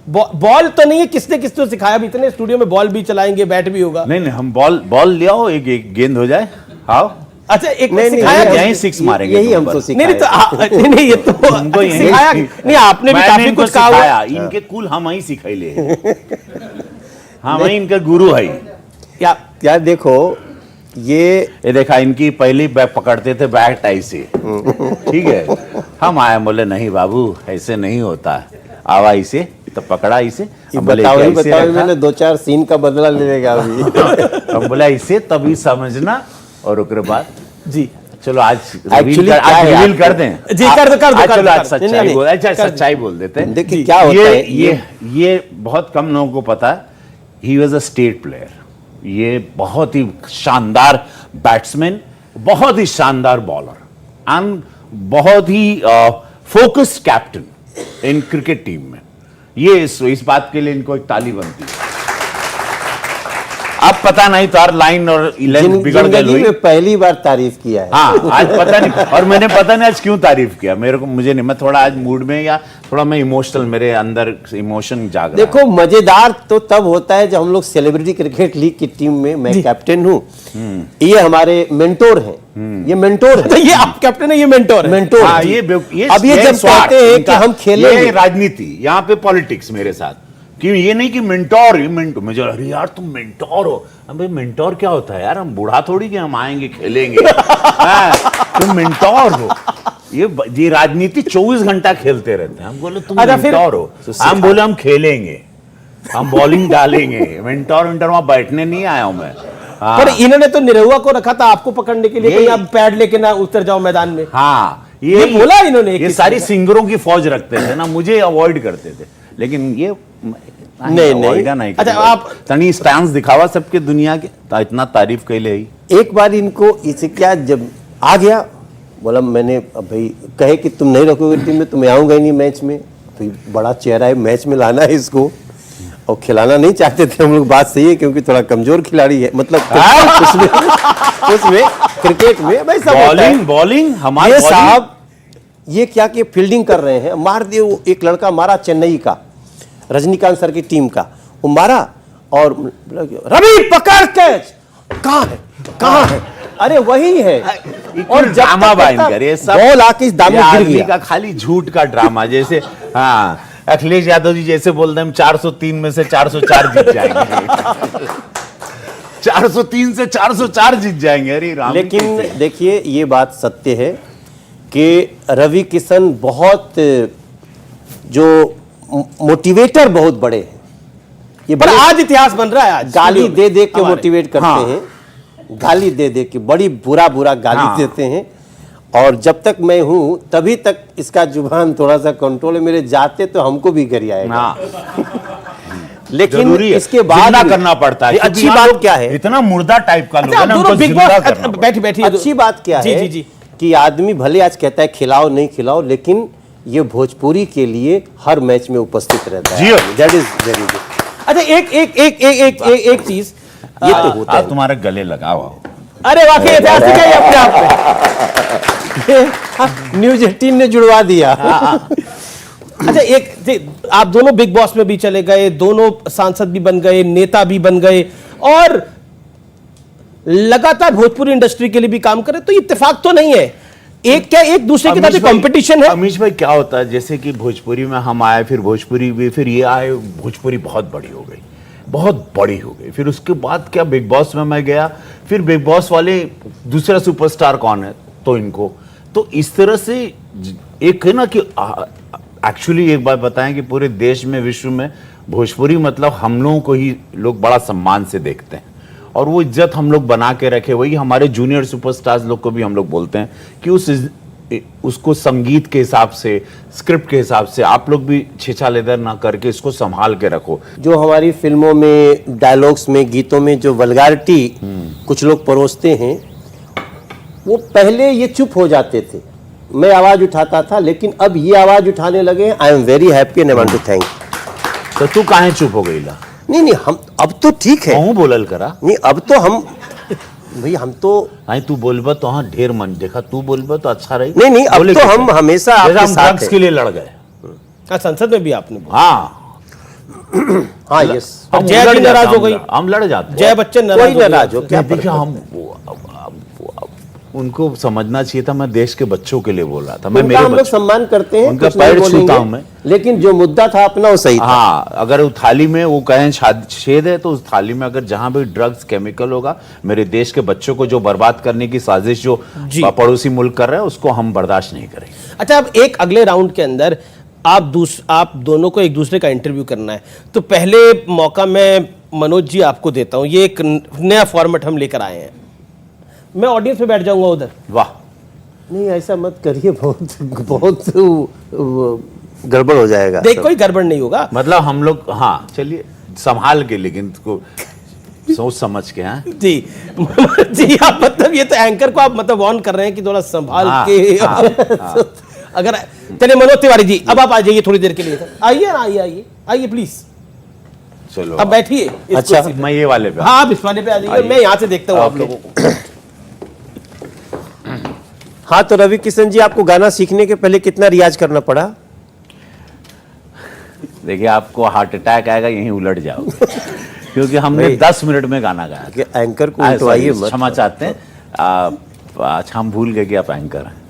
बॉल तो नहीं है, किसने किसको सिखाया? अभी इतने स्टूडियो में बॉल भी चलाएंगे, बैट भी होगा। नहीं, हम बॉल ले आओ, एक गेंद हो जाए। आओ। अच्छा, एक नहीं, सिखाया नहीं, यहीं सिक्स मारेंगे, यही तुम हमको पर। सिखाया। नहीं नहीं, ये तो तुमको यहीं सिखाया नहीं, आपने भी मैंने काफी इनको कुछ कहा सिखाया। हुआ। इनके कुल हम ही सिखाइले। हम ही इनके गुरु है। क्या देखो, ये देखा, इनकी पहली बैट पकड़ते थे बैट ऐसे, ठीक है। हम आए, बोले नहीं बाबू, ऐसे नहीं होता, आवा इसे, तो पकड़ा इसे। बताओ, मैंने 2-4 सीन का बदला ले लेगा अभी। हम बोला इसे तभी समझना, और उसके बाद जी चलो आज Actually क्या है रिवील कर आपको? दें। जी, कर दो, कर दो, आज कर चलो दो, आज कर दो। सच्चाई नहीं, बोल, अच्छा कर दो। सच्चाई बोल देते हैं। देखिए क्या होता है, ये बहुत कम लोगों को पता है। He was a state player. ये बहुत ही शानदार बैट्समैन, बहुत ही शानदार बॉलर, एंड बहुत ही focused captain in cricket team में। ये इस बात के लिए इनको एक ताली बनती है। अब पता नहीं तो लाइन और लेंथ बिगड़ जिंदगी गई। में पहली बार तारीफ किया है। हाँ, आज पता नहीं, और मैंने पता नहीं आज क्यों तारीफ किया, मुझे नहीं, मैं थोड़ा आज मूड में, या थोड़ा मैं इमोशनल, मेरे अंदर इमोशन जाग रहा है। देखो, मजेदार तो तब होता है जब हम लोग सेलिब्रिटी क्रिकेट लीग की टीम में, मैं कैप्टन हूँ, ये हमारे मेंटोर हैं, ये मेंटोर तो है, ये आप कैप्टन है, ये मेंटोर है। मेंटोर हाँ, है। ये अब ये जब स्वार्थ कहते हैं कि इनका, हम खेलेंगे, ये राजनीति, यहाँ पे पॉलिटिक्स मेरे साथ, कि ये नहीं कि मेंटोर, मुझे अरे यार तुम मेंटोर हो। अबे मेंटोर क्या होता है यार, हम बूढ़ा थोड़ी कि हम आएंगे खेलेंगे। तुम मेंटोर हो। ये राजनीति 24 घंटा खेलते रहते हैं। हम बोले तुम अच्छा, फिर- मेंटोर हो, हम बोले हम खेलेंगे, हम बॉलिंग डालेंगे। मेंटोर वहां बैठने नहीं आया हूं मैं। हाँ। पर इन्होंने तो निरहुआ को रखा था आपको पकड़ने के लिए, ये- कहीं आप पैड लेके ना उतर जाओ मैदान में। हाँ, ये बोला इन्होंने ये किसी सारी ने। सिंगरों की फौज रखते थे ना, मुझे अवॉइड करते थे, लेकिन ये नहीं। नहीं। अच्छा, आप तनी स्टैंस दिखावा सबके दुनिया के, इतना तारीफ कैले ही। एक बार इनको इसे क्या जब आ गया, बोला मैंने, अब भाई कहे कि तुम नहीं रखोगे टीम में तो मैं आऊंगा ही नहीं मैच में। तो बड़ा चेहरा है, मैच में लाना है इसको, और खिलाना नहीं चाहते थे हम लोग, बात सही है, क्योंकि थोड़ा कमजोर खिलाड़ी है, मतलब उसमें क्रिकेट में भाई सब बॉलिंग हमारे ये साहब, ये क्या कि फील्डिंग कर रहे हैं, मार दिए। वो एक लड़का मारा चेन्नई का, रजनीकांत सर की टीम का, वो मारा और रवि पकड़ कैच, कहाँ है? अरे वही है। और ड्रामा भयंकर, ये सब बॉल आके इस दाम में गिर गया। का खाली झूठ का ड्रामा। जैसे हाँ, अखिलेश यादव जी जैसे बोलते हैं हम 403 में से 404 जीत जाएंगे। 403 से 404 जीत जाएंगे। अरे राम, लेकिन देखिए, ये बात सत्य है कि रवि किशन बहुत, जो मोटिवेटर बहुत बड़े हैं। ये पर बड़े आज इतिहास बन रहा है। आज गाली दे दे के हमारे। मोटिवेट करते हाँ। हैं, गाली दे दे के बड़ी बुरा गाली हाँ। देते हैं। और जब तक मैं हूं तभी तक इसका जुबान थोड़ा सा कंट्रोल है, मेरे जाते तो हमको भी कर आएगा। हाँ, लेकिन जरूरी है, इसके बाद जिंदा भी- करना पड़ता है। ये क्योंकि अच्छी यहाँ बात लोग क्या है, इतना मुर्दा टाइप का लोग अच्छा, है आप ना, दोनों उनको बिग जिंदा बॉस करना पड़ता है। बैठी बैठी अच्छी बात क्या जी, है जी, जी। कि आदमी भले आज कहता है खिलाओ नहीं खिलाओ, लेकिन ये भोजपुरी के लिए हर मैच में उपस्थित रहता जी। है। That is very good. अच्छा, एक चीज ये तो होता है। तुम्हारे गले लगाओ। अरे वाकई ऐतिहासिक है ये अपने आप में। न्यूज 18 ने जुड़वा दिया। अच्छा, आप दोनों बिग बॉस में भी चले गए, दोनों सांसद भी बन गए, नेता भी बन गए, और लगातार भोजपुरी इंडस्ट्री के लिए भी काम करे, तो इत्तेफाक तो नहीं है। एक दूसरे के साथ कंपटीशन है। अमीश भाई, क्या होता है, जैसे कि भोजपुरी में हम आए, फिर भोजपुरी भी, फिर ये आए, भोजपुरी बहुत बड़ी हो गई, बहुत बड़ी हो गई। फिर उसके बाद क्या, बिग बॉस में मैं गया, फिर बिग बॉस वाले दूसरा सुपरस्टार कौन है, तो इनको, तो इस तरह से एक है ना कि एक्चुअली एक बात बताएं कि पूरे देश में, विश्व में भोजपुरी मतलब हम लोगों को ही लोग बड़ा सम्मान से देखते हैं, और वो इज्जत हम लोग बना के रखे। वही हमारे जूनियर सुपरस्टार्स लोग को भी हम लोग बोलते हैं कि उस उसको संगीत के हिसाब से, स्क्रिप्ट के हिसाब से आप लोग भी छेछालेदर ना करके इसको संभाल के रखो। जो हमारी फिल्मों में, डायलॉग्स में, गीतों में जो वल्गारिटी कुछ लोग परोसते हैं, वो पहले ये चुप हो जाते थे, मैं आवाज उठाता था, लेकिन अब ये आवाज उठाने लगे। I am very happy and I want to thank. तो तू काहे चुप हो गई ला? नहीं, हम अब तो ठीक है। कहूं बोलल करा नहीं, अब तो हम भाई, हम तो आई तू बोलबा तो हाँ ढेर मन देखा, तू बोलबा तो अच्छा रही। नहीं, अब बोले तो कैसे? हम हमेशा जैसे आपके हम साथ ड्रग्स हैं। के लिए लड़ गए। हाँ, संसद में भी आपने बोला। हाँ, हाँ, यस। हम जय लड़ भी जाते, नाराज हो गई। हम लड़ जाते। जय बच्चन कोई नाराज नाराज हो, क्या देखिए फर्क हम उनको समझना चाहिए था, मैं देश के बच्चों के लिए बोल रहा था। मैं उनका मेरे हम लोग बच्चों सम्मान करते हैं, उनका कुछ नहीं पैर छूता बोलेंगे, हूं मैं। लेकिन जो मुद्दा था अपना वो सही था। हाँ, अगर वो थाली में वो कहें छेद है, तो उस थाली में अगर जहां भी ड्रग्स केमिकल होगा, मेरे देश के बच्चों को जो बर्बाद करने की साजिश जो जी। पड़ोसी मुल्क कर रहा है, उसको हम बर्दाश्त नहीं करेंगे। अच्छा, अब एक अगले राउंड के अंदर आप दोनों को एक दूसरे का इंटरव्यू करना है, तो पहले मौका मैं मनोज जी आपको देता हूं। ये एक नया फॉर्मेट हम लेकर आए हैं। मैं ऑडियंस में बैठ जाऊंगा उधर। वाह, नहीं, ऐसा मत करिए, बहुत गड़बड़ हो जाएगा। देख, कोई गड़बड़ नहीं होगा। मतलब हम लोग, हाँ चलिए संभाल के, लेकिन इसको सोच समझ के। हाँ जी जी, आप मतलब ये तो एंकर को आप मतलब वार्न कर रहे हैं कि थोड़ा संभाल हाँ, के। हाँ। अगर चलिए मनोज तिवारी जी, अब आप आ जाइए थोड़ी देर के लिए। आइए ना, आइए प्लीज, चलो अब बैठिए इस अच्छा, कुर्सी पे। मैं ये वाले पे। हाँ, आप इस वाले पे आ जाइए, आइए। मैं यहाँ से देखता हूँ आप ओके। लोगों को। हाँ, तो रवि किशन जी, आपको गाना सीखने के पहले कितना रियाज करना पड़ा? देखिए, आपको हार्ट अटैक आएगा, यहीं उलट जाओगे। क्योंकि हमने भाई, 10 मिनट में गाना गाया था। कि एंकर को sorry, उठवाइए मत। क्षमा चाहते हैं। अच्छा, हम भूल गए कि आप एंकर हैं।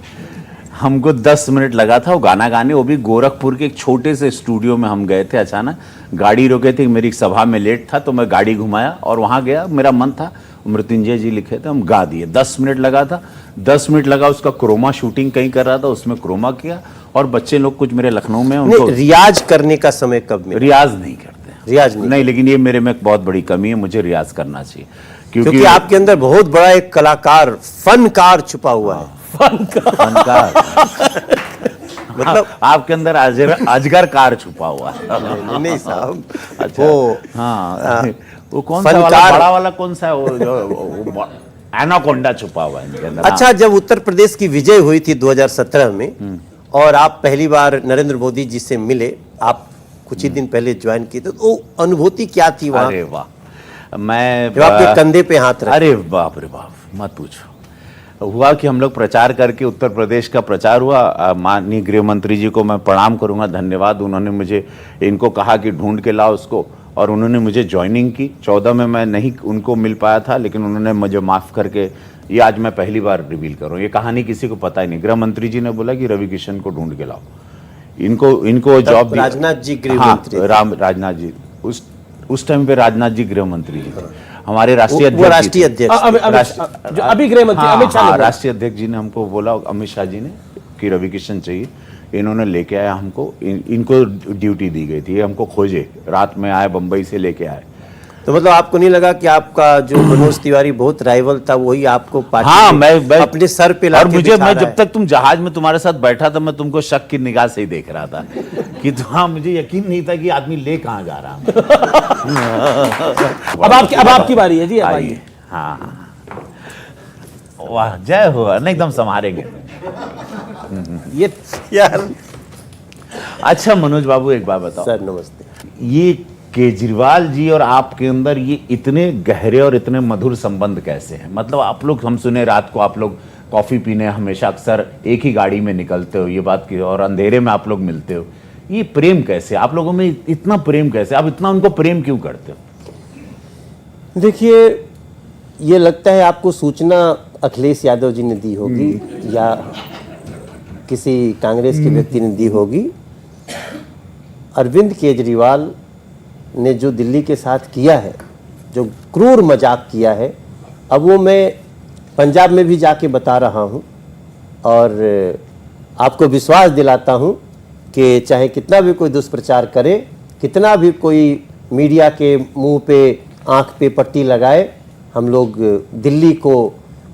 हमको 10 मिनट लगा था वो गाना गाने, वो भी गोरखपुर के एक छोटे से स्टूडियो में हम गए थे। अचानक गाड़ी रोके थे, मेरी सभा में लेट था, तो मैं गाड़ी घुमाया और वहाँ गया। मेरा मन था, मृत्युंजय जी लिखे थे, हम गा दिए। 10 मिनट लगा था, 10 मिनट लगा। उसका क्रोमा शूटिंग कहीं कर रहा था, उसमें क्रोमा किया। और बच्चे लोग कुछ मेरे लखनऊ में, उनको नहीं, रियाज करने का समय कब मिला? रियाज नहीं करते। रियाज नहीं। लेकिन ये मेरे में एक बहुत बड़ी कमी है, मुझे रियाज करना चाहिए। क्योंकि आपके अंदर बहुत बड़ा एक कलाकार, फनकार छुपा हुआ है। फनकार मतलब आपके अंदर अजगर कार छुपा हुआ है। नहीं साहब, अच्छा, वो हाँ, वो कौन सा वाला, फनकार। बड़ा वाला कौन सा है वो, जो एनाकोंडा छुपा हुआ है इनके अंदर। अच्छा, जब उत्तर प्रदेश की विजय हुई थी 2017 में और आप पहली बार नरेंद्र मोदी जी से मिले, आप कुछ ही दिन पहले ज्वाइन किए थे, तो अनुभूति क्या थी वहां? अरे वाह, मैं जब आपके कंधे पे हाथ रखे। अरे बाप रे बाप, मत पूछो। हुआ कि हम लोग प्रचार करके, उत्तर प्रदेश का प्रचार हुआ। माननीय गृह मंत्री जी को मैं प्रणाम करूंगा, धन्यवाद। उन्होंने मुझे, इनको कहा कि ढूंढ के लाओ उसको, और उन्होंने मुझे ज्वाइनिंग की। 14 में मैं नहीं उनको मिल पाया था, लेकिन उन्होंने मुझे माफ़ करके, ये आज मैं पहली बार रिवील कर रहा हूँ। ये कहानी किसी को पता ही नहीं। गृह मंत्री जी ने बोला कि रवि किशन को ढूंढ के लाओ, इनको जॉब दी। राजनाथ जी गृह हाँ, मंत्री थे। राजनाथ जी, उस टाइम पे राजनाथ जी गृह मंत्री जी थे। हमारे राष्ट्रीय वो राष्ट्रीय अध्यक्ष जो अभी गृह मंत्री अमित शाह ने बोला। राष्ट्रीय अध्यक्ष जी ने हमको बोला, अमित शाह जी ने, कि रवि किशन चाहिए। इन्होंने लेके आया हमको, इनको ड्यूटी दी गई थी, ये हमको खोजे, रात में आए, बंबई से लेके आए। तो मतलब आपको नहीं लगा कि आपका जो मनोज तिवारी बहुत राइवल था, वही आपको पार्टी हाँ, में मैं अपने सर पे और लाके मुझे, बिठा मैं रहा जब है? तक तुम जहाज में तुम्हारे साथ बैठा था, मैं तुमको शक की निगाह से ही देख रहा था कि हाँ, मुझे यकीन नहीं था कि आदमी ले कहाँ जा रहा है। अब आपकी बारी है जी, अब आइए। हाँ, वाह, जय हो, नहीं एकदम संभालेंगे। ये यार। अच्छा मनोज बाबू, एक बात बताओ सर नमस्ते। ये केजरीवाल जी और आपके अंदर ये इतने गहरे और इतने मधुर संबंध कैसे हैं? मतलब आप लोग, हम सुने रात को आप लोग कॉफी पीने हमेशा अक्सर एक ही गाड़ी में निकलते हो, ये बात की, और अंधेरे में आप लोग मिलते हो। ये प्रेम कैसे, आप लोगों में इतना प्रेम कैसे? आप इतना उनको प्रेम क्यों करते हो? देखिए, ये लगता है आपको सूचना अखिलेश यादव जी ने दी होगी या किसी कांग्रेस के व्यक्ति ने दी होगी। अरविंद केजरीवाल ने जो दिल्ली के साथ किया है, जो क्रूर मजाक किया है, अब वो मैं पंजाब में भी जाके बता रहा हूँ और आपको विश्वास दिलाता हूँ कि चाहे कितना भी कोई दुष्प्रचार करे, कितना भी कोई मीडिया के मुंह पे, आंख पे पट्टी लगाए, हम लोग दिल्ली को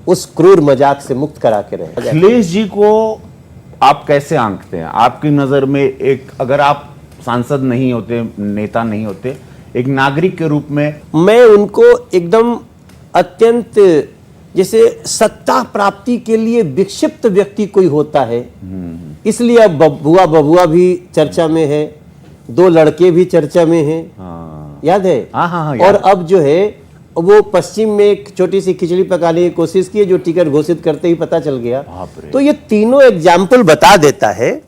उस क्रूर मजाक से मुक्त करा के रहे। अखिलेश जी को आप कैसे आंकते हैं? आपकी नजर में एक, अगर आप सांसद नहीं होते, नेता नहीं होते, एक नागरिक के रूप में? मैं उनको एकदम अत्यंत, जैसे सत्ता प्राप्ति के लिए विक्षिप्त व्यक्ति कोई होता है, इसलिए अब बबुआ भी चर्चा में है, 2 लड़के भी चर्चा में हैं। याद है? हाँ, और अब जो है वो पश्चिम में एक छोटी सी खिचड़ी पकाने की कोशिश की, जो टिकट घोषित करते ही पता चल गया। तो ये तीनों एग्जाम्पल बता देता है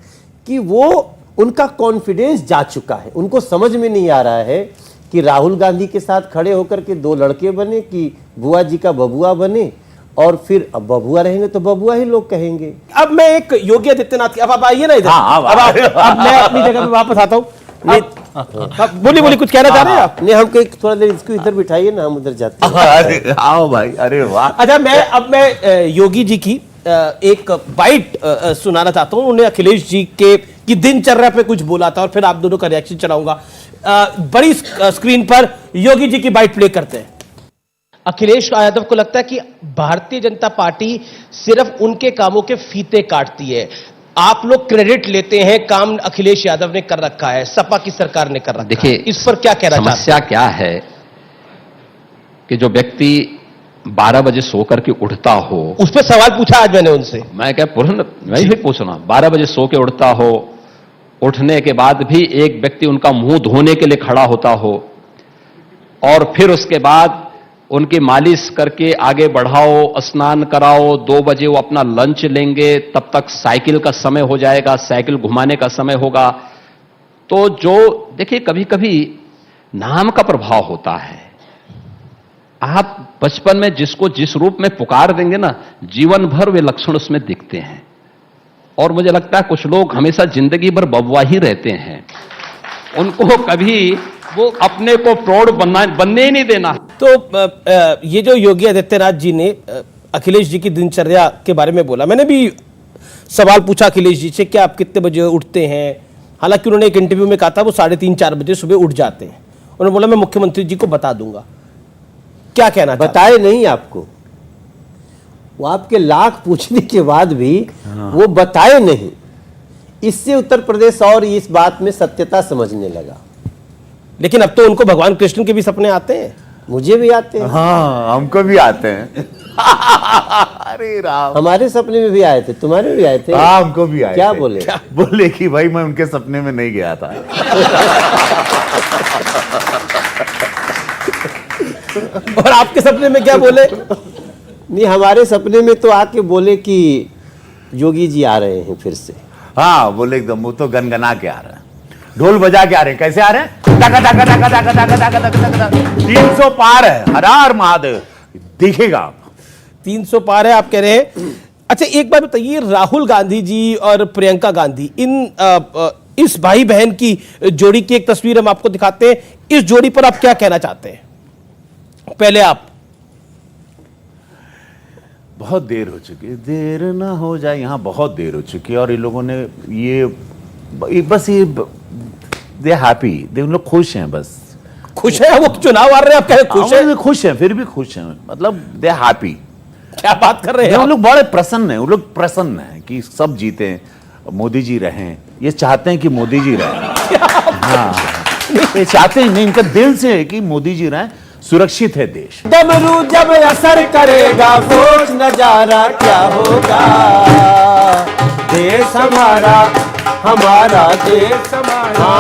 कि वो, उनका कॉन्फिडेंस जा चुका है। उनको समझ में नहीं आ रहा है कि राहुल गांधी के साथ खड़े होकर के 2 लड़के बने कि बुआ जी का बबुआ बने, और फिर अब बबुआ रहेंगे तो बबुआ ही लोग कहेंगे। अब मैं एक योगी आदित्यनाथ, अब आप आइए ना इधर। अब मैं अपनी जगह पे वापस आता हूँ। बोलिए, कुछ कहना चाह रहे हैं आप? नहीं, हमको थोड़ा देर इसको इधर बिठाइए ना, हम उधर जाते हैं। अरे आओ भाई, अरे वाह। अच्छा, मैं योगी जी की एक बाइट सुनाना चाहता हूँ। उन्होंने अखिलेश जी की दिनचर्या पे कुछ बोला था, और फिर आप दोनों का रिएक्शन चलाऊंगा। बड़ी स्क्रीन पर योगी जी की बाइट प्ले करते हैं। अखिलेश यादव को लगता है कि भारतीय जनता पार्टी सिर्फ उनके कामों के फीते काटती है। आप लोग क्रेडिट लेते हैं, काम अखिलेश यादव ने कर रखा है, सपा की सरकार ने कर रखा है। देखिए, इस पर क्या कहना चाहते हैं? समस्या क्या है कि जो व्यक्ति 12 बजे सो करके उठता हो, उस पर सवाल पूछा आज मैंने उनसे। मैं क्या मैं भी पूछना, 12 बजे सो के उठता हो, उठने के बाद भी एक व्यक्ति उनका मुंह धोने के लिए खड़ा होता हो, और फिर उसके बाद उनकी मालिश करके आगे बढ़ाओ, स्नान कराओ, 2 बजे वो अपना लंच लेंगे, तब तक साइकिल का समय हो जाएगा, साइकिल घुमाने का समय होगा। तो जो देखिए, कभी कभी नाम का प्रभाव होता है। आप बचपन में जिसको जिस रूप में पुकार देंगे ना, जीवन भर वे लक्षण उसमें दिखते हैं। और मुझे लगता है कुछ लोग हमेशा जिंदगी भर बबुआ ही रहते हैं, उनको कभी वो अपने को प्रौढ़ बनने ही नहीं देना। तो ये जो योगी आदित्यनाथ जी ने अखिलेश जी की दिनचर्या के बारे में बोला, मैंने भी सवाल पूछा अखिलेश जी से कि आप कितने बजे उठते हैं। हालांकि उन्होंने एक इंटरव्यू में कहा था वो 3:30-4 बजे सुबह उठ जाते हैं। उन्होंने बोला मैं मुख्यमंत्री जी को बता दूंगा। क्या कहना? बताए नहीं आपको, वो आपके लाख पूछने के बाद भी वो बताए नहीं। इससे उत्तर प्रदेश और इस बात में सत्यता समझने लगा। लेकिन अब तो उनको भगवान कृष्ण के भी सपने आते हैं। मुझे भी आते हैं। हाँ, हमको भी आते हैं। अरे राम, हमारे सपने में भी आए थे, तुम्हारे भी आए थे। हाँ, हमको भी आए क्या थे। बोले? बोले कि भाई मैं उनके सपने में नहीं गया था। और आपके सपने में क्या बोले? नहीं, हमारे सपने में तो आके बोले कि योगी जी आ रहे हैं फिर से। हाँ, बोले एकदम, वो तो गनगना के आ रहे हैं, ढोल बजा के आ रहे हैं। कैसे आ रहे हैं? टका टका टका टका टका टका टका टका। 300 पार है, हर हर महादेव। देखिएगा आप, 300 पार है आप कह रहे हैं। अच्छा, एक बात बताइए, राहुल गांधी जी और प्रियंका गांधी, इस भाई बहन की जोड़ी की एक तस्वीर हम आपको दिखाते हैं। इस जोड़ी पर आप क्या कहना चाहते हैं? पहले आप। बहुत देर हो चुकी है, देर ना हो जाए, यहाँ बहुत देर हो चुकी है। और इन लोगों ने ये बस ये दे हैप्पी, दे, उन लोग खुश हैं, बस खुश है। वो चुनाव आ रहे हैं, आप कह रहे खुश है? खुश हैं, फिर भी खुश हैं, मतलब दे हैप्पी। क्या बात कर रहे हैं? उन लोग बड़े प्रसन्न हैं, उन लोग प्रसन्न हैं कि सब जीते, मोदी जी रहें। ये चाहते हैं कि मोदी जी रहें। हाँ, ये चाहते हैं, नहीं, इनका दिल से है कि मोदी जी रहें, सुरक्षित है देश। डमरू जब असर करेगा, सोच नजारा क्या होगा। देश हमारा, हमारा देश हमारा।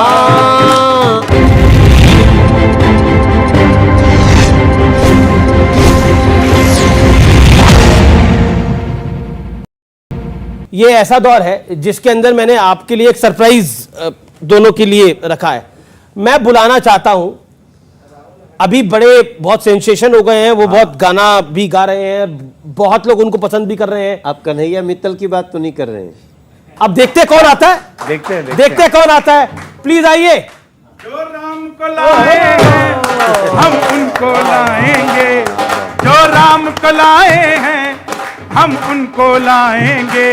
ये ऐसा दौर है जिसके अंदर मैंने आपके लिए एक सरप्राइज दोनों के लिए रखा है। मैं बुलाना चाहता हूं, अभी बड़े बहुत सेंसेशन हो गए हैं, वो बहुत गाना भी गा रहे हैं, बहुत लोग उनको पसंद भी कर रहे हैं। आप कन्हैया मित्तल की बात तो नहीं कर रहे हैं? अब देखते कौन आता है, देखते कौन आता है। प्लीज आइए। जो राम को लाए हैं हम उनको लाएंगे, जो राम को लाए हैं हम उनको लाएंगे।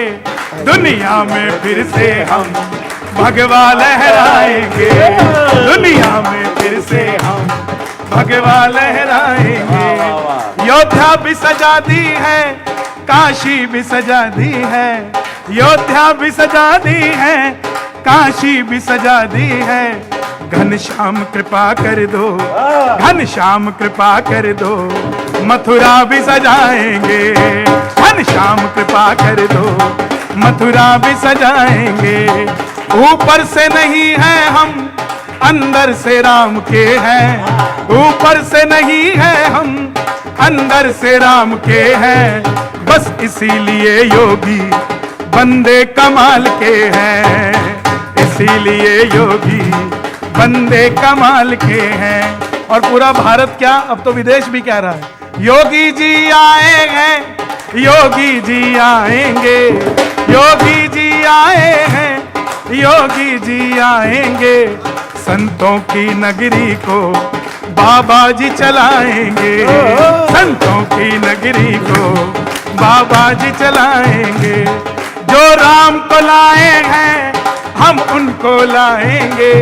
दुनिया में फिर से हम भगवा लहराएंगे, दुनिया में फिर से हम भगवा लहराएंगे। योद्धा भी सजा दी है, काशी भी सजा दी है, अयोध्या भी सजा दी है, काशी भी सजा दी है। घनश्याम कृपा कर दो, घनश्याम कृपा कर दो, मथुरा भी सजाएंगे। घनश्याम कृपा कर दो, मथुरा भी सजाएंगे। ऊपर से नहीं है हम, अंदर से राम के हैं। ऊपर से नहीं है हम, अंदर से राम के हैं। बस इसीलिए योगी बंदे कमाल के हैं, इसीलिए योगी बंदे कमाल के हैं। और पूरा भारत क्या, अब तो विदेश भी कह रहा है, योगी जी आए हैं, योगी जी आएंगे, योगी जी आए हैं, योगी जी आएंगे। संतों की नगरी को बाबा जी चलाएंगे, संतों की नगरी को बाबा जी चलाएंगे। जो राम को लाए हैं हम उनको लाएंगे,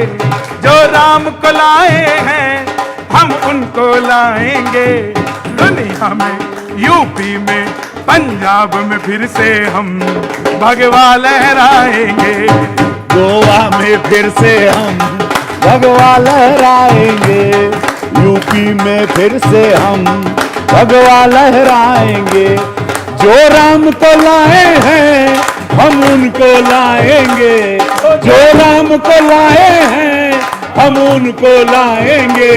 जो राम को लाए हैं हम उनको लाएंगे। दुनिया में, यूपी में, पंजाब में फिर से हम भगवा लहराएंगे। गोवा में फिर से हम भगवा लहराएंगे, यूपी में फिर से हम भगवा लहराएंगे। जो राम को लाए हैं हम उनको लाएंगे, जो राम को लाए हैं हम उनको लाएंगे।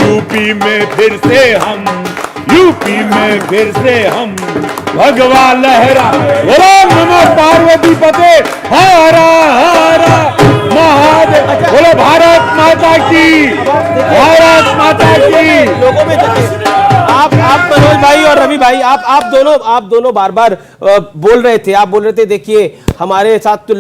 यूपी में फिर से हम, यूपी में फिर से हम भगवा लहरा। बोलो नमो पार्वती पते, हरा हरा महादेव। बोलो भारत माता की, भारत माता की। लोगों में आप मनोज भाई और रवि भाई, आप दोनों बार बार बोल रहे थे, आप बोल रहे थे देखिए हमारे साथ तो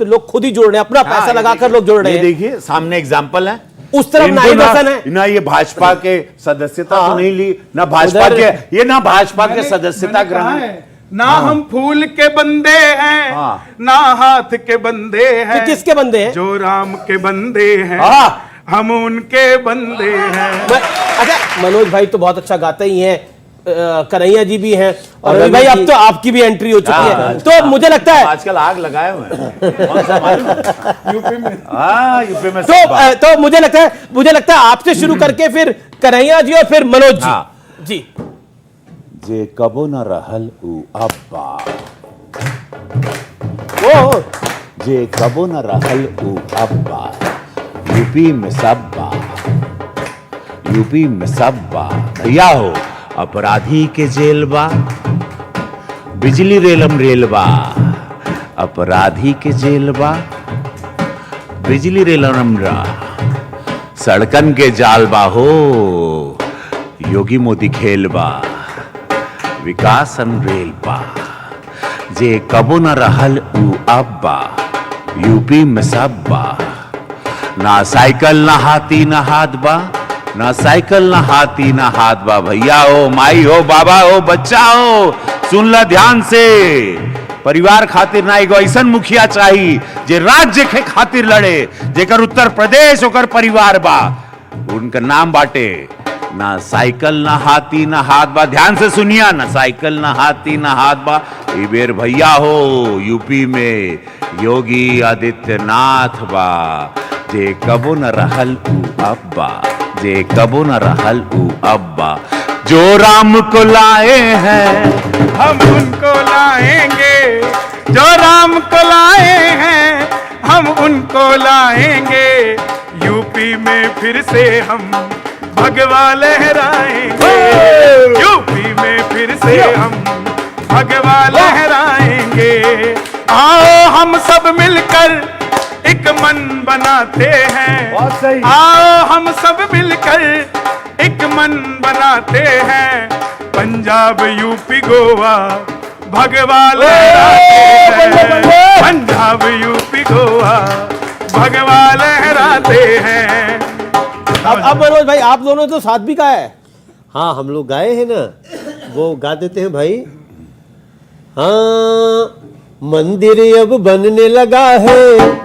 लोग खुद ही जोड़ रहे हैं, अपना पैसा लगाकर लोग जोड़ रहे हैं। देखिए सामने एग्जाम्पल है, उस तरफ नाइट्रोजन है ना, ये भाजपा के सदस्यता तो नहीं ली, ना भाजपा के, ये ना भाजपा के सदस्यता ग्रहण, ना हम फूल के बंदे हैं, ना हाथ के बंदे हैं। किसके बंदे हैं? जो राम के बंदे हैं हम उनके बंदे हैं। अच्छा, मनोज भाई तो बहुत अच्छा गाते ही हैं, कन्हैया जी भी हैं, और रवि भाई अब तो आपकी भी एंट्री हो चुकी है। तो मुझे लगता है आजकल आग लगाए हुए हैं यूपी में, यूपी में। तो मुझे लगता है आपसे शुरू करके फिर कन्हैया जी और फिर मनोज जी। जी, जे कबो न रहल उ अब्बा, ओ जे कबो न रहल उ अब्बा, यूपी में सब्बा, यूपी में सब्बा। भैया हो अपराधी के जेलबा, बिजली रेलम रेलबा, अपराधी के जेलबा, बिजली रेलम रा, सड़कन के जालबा हो, योगी मोदी खेलबा, विकासन रेलबा। जे कबो न रहल उ अब्बा, यूपी में सब्बा। ना साइकिल ना हाथी ना हाथ बा, ना साइकिल ना हाथी ना हाथ बा। भैया हो, माई हो, बाबा हो, बच्चा हो, सुन ला ध्यान से। परिवार खातिर ना एगो ऐसन मुखिया चाहिए जे राज्य के खातिर लड़े, जेकर उत्तर प्रदेश होकर परिवार बा, उनका नाम बाटे। ना साइकिल ना हाथी ना हाथ बा, ध्यान से सुनिया, ना साइकिल ना हाथी ना हाथ बा। ई बेर भैया हो यूपी में योगी आदित्यनाथ बा, जे कबो न रहल उ अब्बा, जे कबो न रहल उ अब्बा। जो राम को लाए हैं हम उनको लाएंगे, जो राम को लाए हैं हम उनको लाएंगे। यूपी में फिर से हम भगवा लहराएंगे, यूपी में फिर से हम भगवा लहराएंगे। आओ हम सब मिलकर एक मन बनाते हैं, आओ हम सब मिलकर एक मन बनाते हैं। पंजाब यूपी गोवा भगवा लहराते हैं, पंजाब यूपी गोवा भगवा लहराते हैं। अब मनोज भाई आप दोनों तो साथ भी गाए। हाँ, हम लोग गाए हैं ना, वो गा देते हैं भाई। हाँ, मंदिर अब बनने लगा है,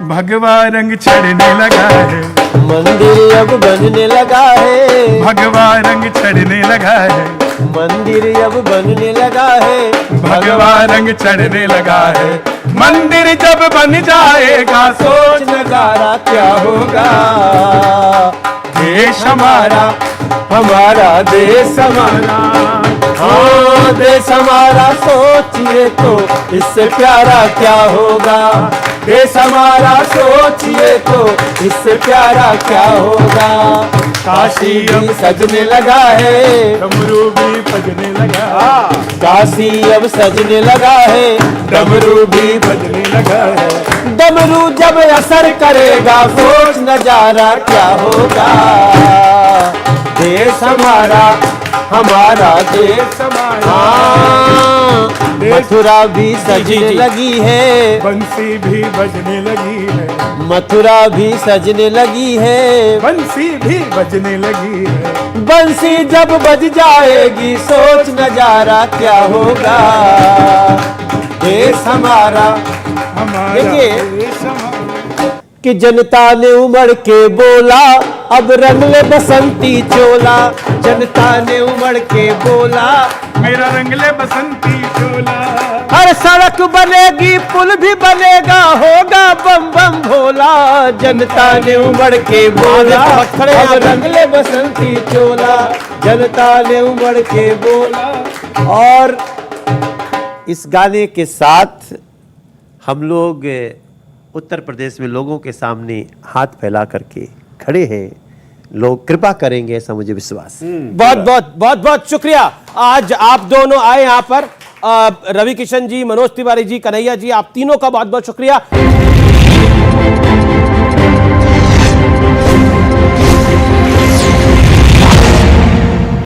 भगवा रंग चढ़ने लगा है, मंदिर अब बनने लगा है, भगवा रंग चढ़ने लगा है, मंदिर अब बनने लगा है, भगवा रंग चढ़ने लगा है। मंदिर जब बन जाएगा सोच नजारा क्या होगा। देश हमारा, हमारा देश हमारा, हाँ देश हमारा, सोचिए तो इससे प्यारा क्या होगा। देश हमारा, सोचिए तो इससे प्यारा क्या होगा। काशी अब सजने लगा है, डमरू भी बजने लगा। काशी अब सजने लगा है, डमरू भी बजने लगा है। डमरू जब असर करेगा, सोच नजारा क्या होगा। देश हमारा, हमारा देश हमारा, मथुरा भी सजने लगी है, बंसी भी बजने लगी है। मथुरा भी सजने लगी है, बंसी भी बजने लगी है। बंसी जब बज जाएगी, सोच नजारा क्या होगा। देश हमारा, हमारा देखिए देश हमारा। कि जनता ने उमड़ के बोला, अब रंग ले बसंती चोला। जनता ने उमड़ के बोला, मेरा रंगले बसंती चोला। हर सड़क बनेगी, पुल भी बनेगा, होगा बम बम भोला। जनता ने उमड़ के बोला, अब रंग ले बसंती चोला। जनता ने उमड़ के बोला। और इस गाने के साथ हम लोग उत्तर प्रदेश में लोगों के सामने हाथ फैला करके खड़े हैं। लोग कृपा करेंगे, ऐसा मुझे विश्वास है। बहुत शुक्रिया। आज आप दोनों आए यहाँ पर, रवि किशन जी, मनोज तिवारी जी, कन्हैया जी, आप तीनों का बहुत बहुत शुक्रिया।